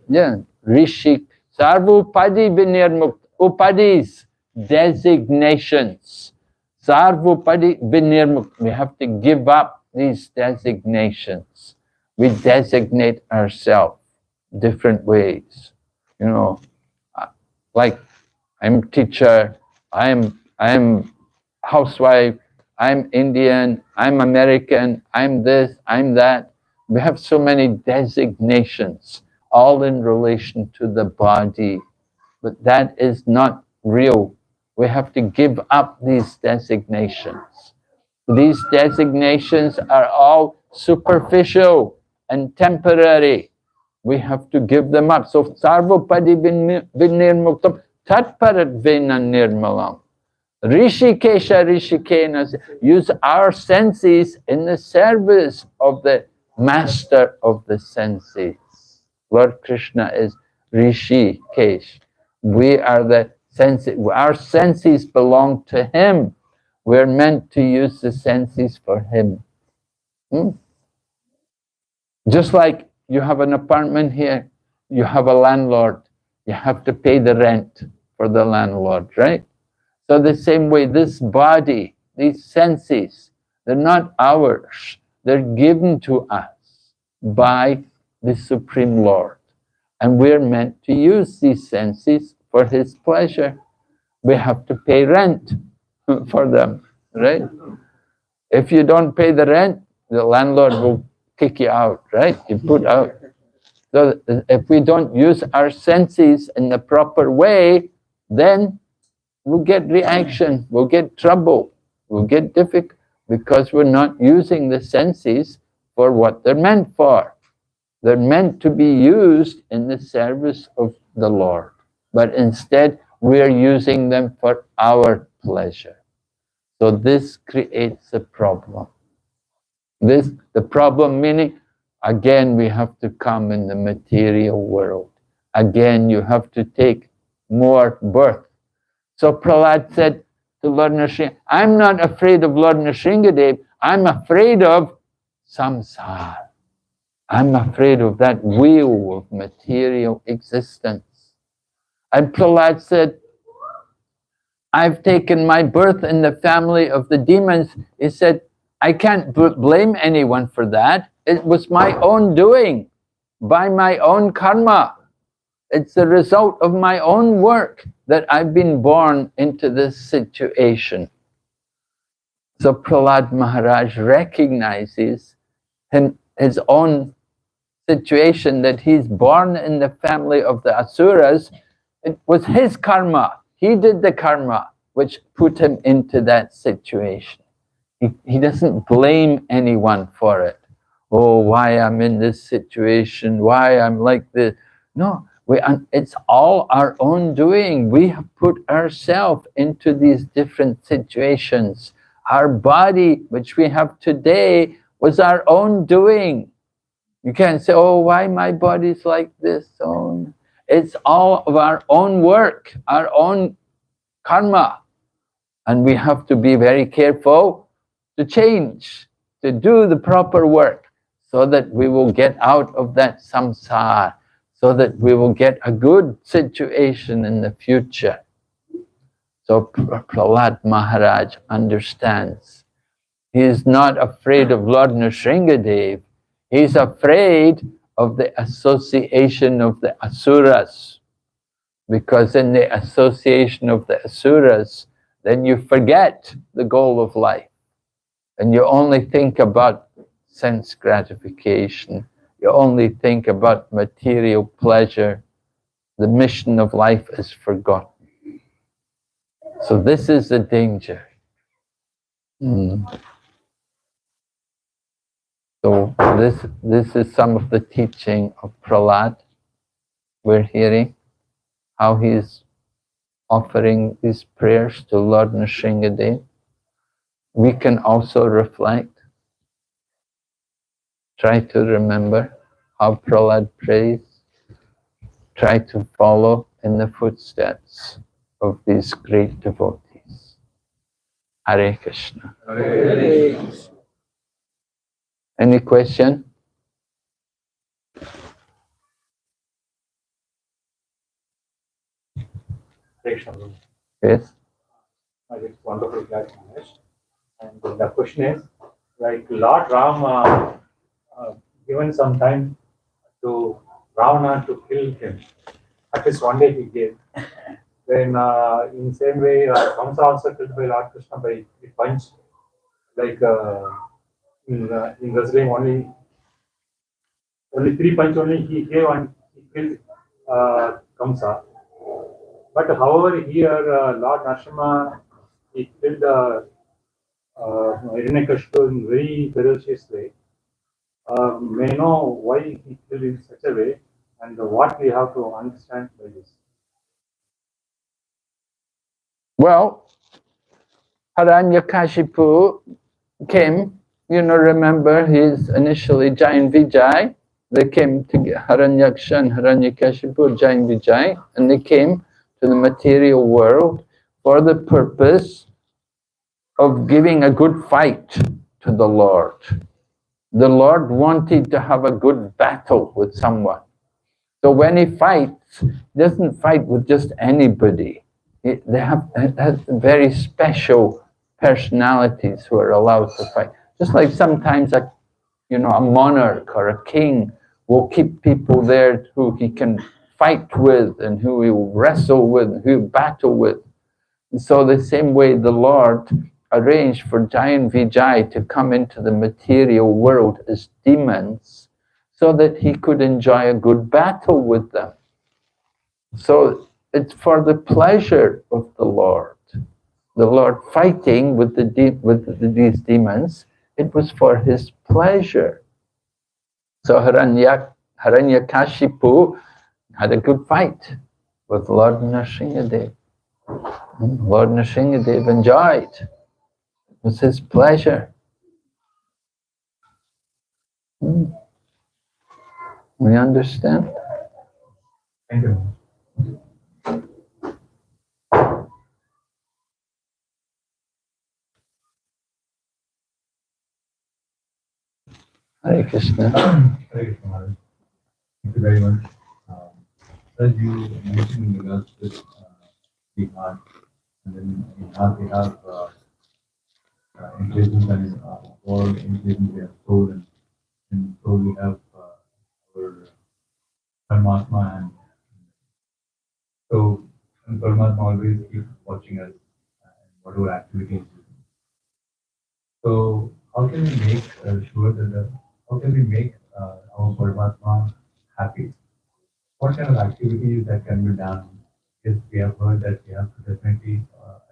Yeah, Rishik. Sarvapadi vinirmukt. Upadis, designations. Sarvapadi vinirmukt. We have to give up these designations. We designate ourselves different ways. You know, like I'm teacher, I'm housewife, I'm Indian, I'm American, I'm this, I'm that. We have so many designations, all in relation to the body, but that is not real. We have to give up these designations. These designations are all superficial and temporary. We have to give them up. So, sarvapadi vinirmuktam tatparat vena nirmalam. Rishikesha rishikena. Use our senses in the service of the master of the senses. Lord Krishna is Rishikesh. We are the senses. Our senses belong to him. We're meant to use the senses for him. Just like you have an apartment here, you have a landlord, you have to pay the rent for the landlord, right? So the same way, this body, these senses, they're not ours. They're given to us by the Supreme Lord. And we're meant to use these senses for his pleasure. We have to pay rent for them, right? If you don't pay the rent, the landlord will kick you out, right? You put out. So if we don't use our senses in the proper way, then we'll get reaction, we'll get trouble, we'll get difficult, because we're not using the senses for what they're meant for. They're meant to be used in the service of the Lord, but instead we're using them for our pleasure. So this creates a problem. The problem meaning, again, we have to come in the material world. Again, you have to take more birth. So Prahlad said to Lord Narasimha, I'm not afraid of Lord Narasimha, I'm afraid of samsara. I'm afraid of that wheel of material existence. And Prahlad said, I've taken my birth in the family of the demons. He said, I can't blame anyone for that. It was my own doing, by my own karma. It's the result of my own work that I've been born into this situation. So Prahlad Maharaj recognizes his own situation, that he's born in the family of the Asuras. It was his karma. He did the karma which put him into that situation. He doesn't blame anyone for it. Oh, why I'm in this situation, why I'm like this. No, it's all our own doing. We have put ourselves into these different situations. Our body, which we have today, was our own doing. You can't say, oh, why my body's like this? Oh, it's all of our own work, our own karma. And we have to be very careful to change, to do the proper work, so that we will get out of that samsara, so that we will get a good situation in the future. So Prahlad Maharaj understands. He is not afraid of Lord Nrsingadev. He's afraid of the association of the asuras. Because in the association of the asuras, then you forget the goal of life. And you only think about sense gratification. You only think about material pleasure. The mission of life is forgotten. So this is the danger. So this is some of the teaching of Prahlad. We're hearing how he is offering these prayers to Lord Nrsingadev. We can also reflect, try to remember how Prahlad prays, try to follow in the footsteps of these great devotees. Hare Krishna.
Hare Krishna.
Any question? Yes?
It's wonderful class, Maharaj. And the question is, like Lord Ram given some time to Ravana to kill him. At least one day he gave. Then in same way, Kamsa also killed by Lord Krishna by the punch. Like in wrestling, only 3 punch only he gave and he killed Kamsa. But however, here Lord Narasimha he killed Hiranyakashipu in very ferocious way. May know why he killed in such a way and what we have to understand by this.
Well, Hiranyakashipu came, remember he's initially Jain Vijay. They came to Hiranyaksha and Hiranyakashipu, Jain Vijay, and they came to the material world for the purpose of giving a good fight to the Lord. The Lord wanted to have a good battle with someone. So when he fights, he doesn't fight with just anybody. They have very special personalities who are allowed to fight. Just like sometimes a monarch or a king will keep people there who he can fight with and who he will wrestle with, who he will battle with. And so the same way the Lord arranged for Jain Vijay to come into the material world as demons so that he could enjoy a good battle with them. So it's for the pleasure of the Lord. The Lord fighting with these demons, it was for his pleasure. So Hiranyakashipu had a good fight with Lord Nrsingadev. Lord Nrsingadev enjoyed. It was his pleasure. We understand?
Thank you.
Hare Krishna.
Hare Krishna, Maharaj. Thank you very much. As you mentioned in regards to the heart, and then in heart we have intelligence and all intelligence we have soul, and soul we have our Paramatma, and so and Paramatma always keeps watching us and whatever activities we do. So how can we make sure that how can we make our Paramatma happy? What kind of activities that can be done? Yes, we have heard that we have to definitely,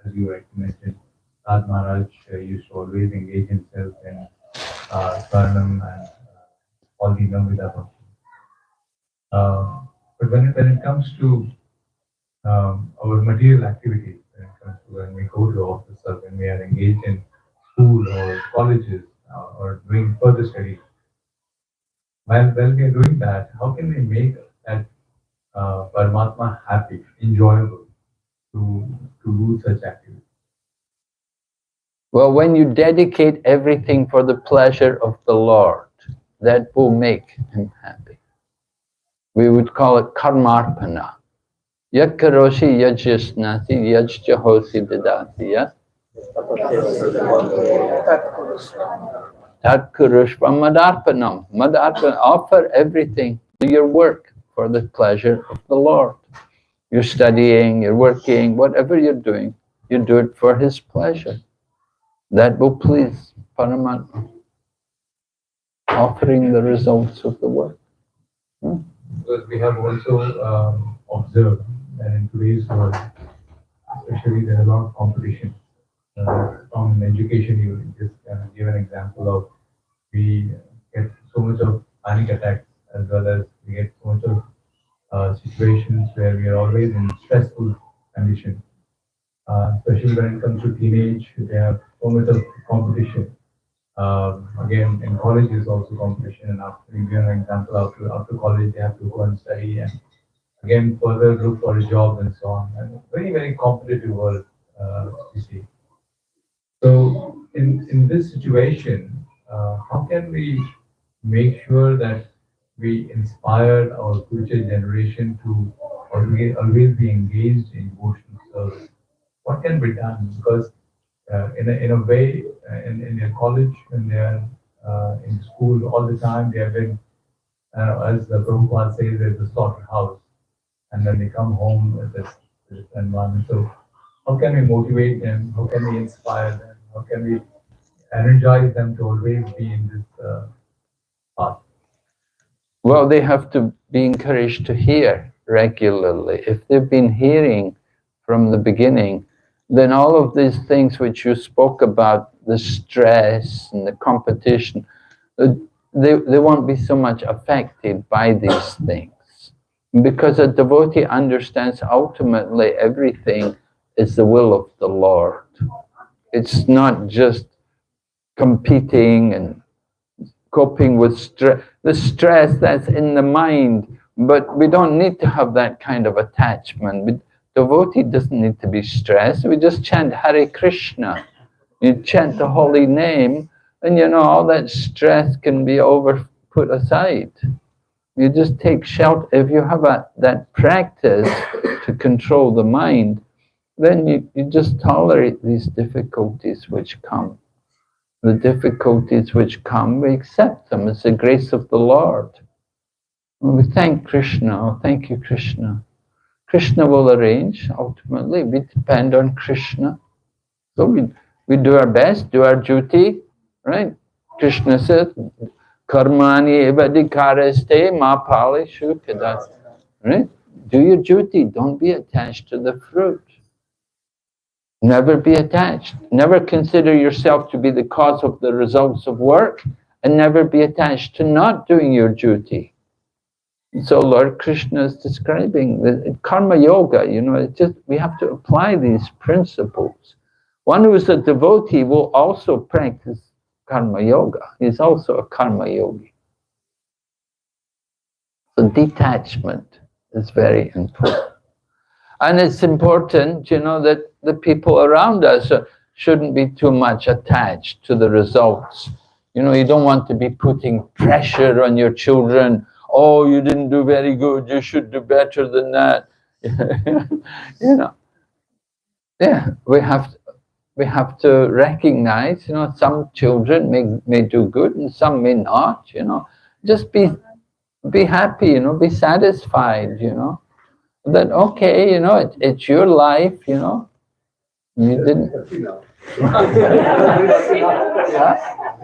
as you rightly mentioned, Raj Maharaj used to always engage himself in Swarnam and all the Navida functions. But when it comes to our material activities, when we go to office or when we are engaged in school or colleges or doing further studies, While we are doing that, how can we make that Paramatma happy, enjoyable to do such activity?
Well, when you dedicate everything for the pleasure of the Lord, that will make him happy. We would call it karmarpana. Yat karoshi yajyasnati yajjahosi dadati. Tat kurushva madarpanam. Madarpanam, offer everything, do your work for the pleasure of the Lord. You're studying, you're working, whatever you're doing, you do it for his pleasure. That will please Paramatma. Offering the results of the work.
Because we have also observed that in today's world, especially there is a lot of competition. From education, you just give an example of we get so much of panic attacks as well as we get so much of situations where we are always in stressful conditions. Especially when it comes to teenage, they have so much of competition. Again, in college is also competition, and after you give an example, after college they have to go and study, and again further look for a job and so on. And very, very competitive world, you see. So in this situation, how can we make sure that we inspire our future generation to always be engaged in devotional service? What can be done? Because in a way, in their college, when they are in school all the time, they have been, as the Prabhupada says, there's a slaughterhouse, and then they come home with this environment. So how can we motivate them? How can we inspire them? How can we energize them to always be in this path?
Well, they have to be encouraged to hear regularly. If they've been hearing from the beginning, then all of these things which you spoke about, the stress and the competition, they won't be so much affected by these things. Because a devotee understands ultimately everything is the will of the Lord. It's not just competing and coping with stress. The stress that's in the mind, but we don't need to have that kind of attachment. Devotee doesn't need to be stressed. We just chant Hare Krishna. You chant the holy name, and you know all that stress can be put aside. You just take shelter. If you have that practice to control the mind, then you just tolerate these difficulties which come. The difficulties which come, we accept them. It's the grace of the Lord. And we thank Krishna. Oh, thank you, Krishna. Krishna will arrange, ultimately. We depend on Krishna. So we do our best, do our duty, right? Krishna says, Karmani evadikaraste ma pali shukadas. Right? Do your duty. Don't be attached to the fruit. Never be attached. Never consider yourself to be the cause of the results of work, and never be attached to not doing your duty. So Lord Krishna is describing the karma yoga, you know, we have to apply these principles. One who is a devotee will also practice karma yoga. He's also a karma yogi. So detachment is very important. And it's important, you know, that the people around us shouldn't be too much attached to the results. You know, you don't want to be putting pressure on your children. Oh, you didn't do very good, you should do better than that. You know, yeah, we have to recognize, you know, some children may do good and some may not, you know. Just be happy, you know, be satisfied, you know. That, okay, you know, it's your life, you know. You didn't.
They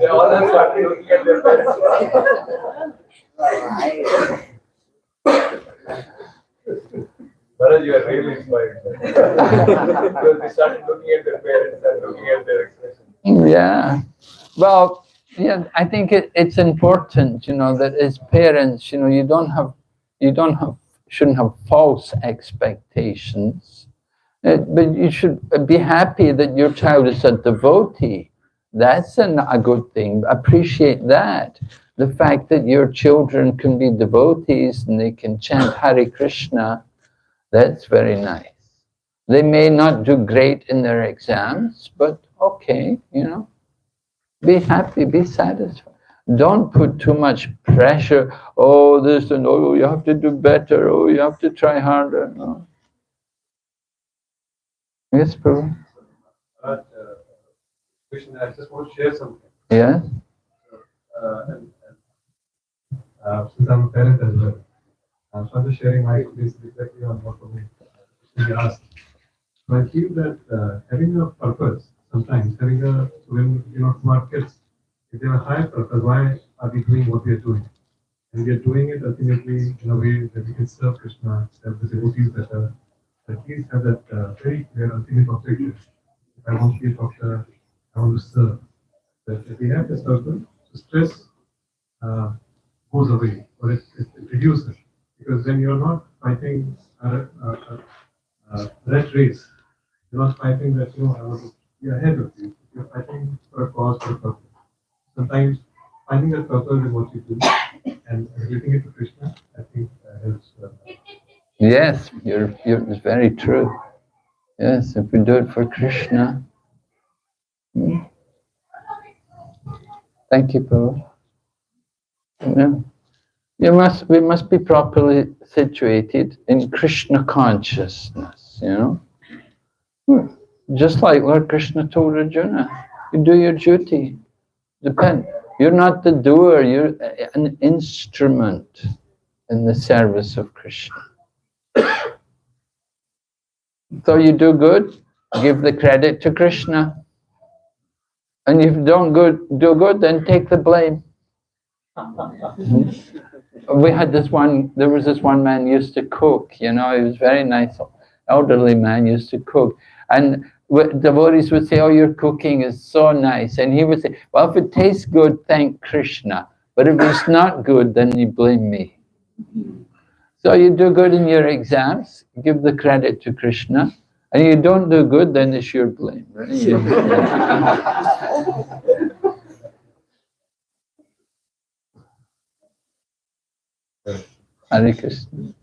all have started looking at their Maharaj, you are really inspired. Because they started looking at their parents and looking at their expression.
Yeah. Well, yeah, I think it's important, you know, that as parents, you know, shouldn't have false expectations. But you should be happy that your child is a devotee. That's a good thing. Appreciate that. the fact that your children can be devotees and they can chant Hare Krishna, that's very nice. They may not do great in their exams, but okay, you know, be happy, be satisfied. Don't put too much pressure. Oh, this and oh, you have to do better. Oh, you have to try harder. No. Yes, Prabhu.
Krishna, I just want to share something.
Yes.
Since I'm a parent as well, so I'm just sharing my experience exactly on what we asked. So I feel that having a purpose, sometimes having when smart kids, if they have a higher purpose, why are we doing what we are doing? And we are doing it ultimately in a way that we can serve Krishna, serve the devotees better, at least have that very clear ultimate objective. If I want to be a doctor, I want to serve. That if we have this purpose, so stress goes away or it reduces. Because when you're not fighting a rat race, you're not fighting that, I want to be ahead of you. You're fighting for a cause, for a purpose. Sometimes finding a purpose in what you do and relating it to Krishna, I think helps.
Yes, it's very true. Yes, if we do it for Krishna. Thank you, Prabhu. Yeah. We must be properly situated in Krishna consciousness, Just like Lord Krishna told Arjuna, you do your duty. You're not the doer, you're an instrument in the service of Krishna. So you do good, give the credit to Krishna. And if you don't do good, then take the blame. There was this one man used to cook, he was very nice, elderly man used to cook. And devotees would say, oh, your cooking is so nice. And he would say, well, if it tastes good, thank Krishna. But if it's not good, then you blame me. So you do good in your exams, give the credit to Krishna. And you don't do good, then it's your blame. Right? Hare Krishna.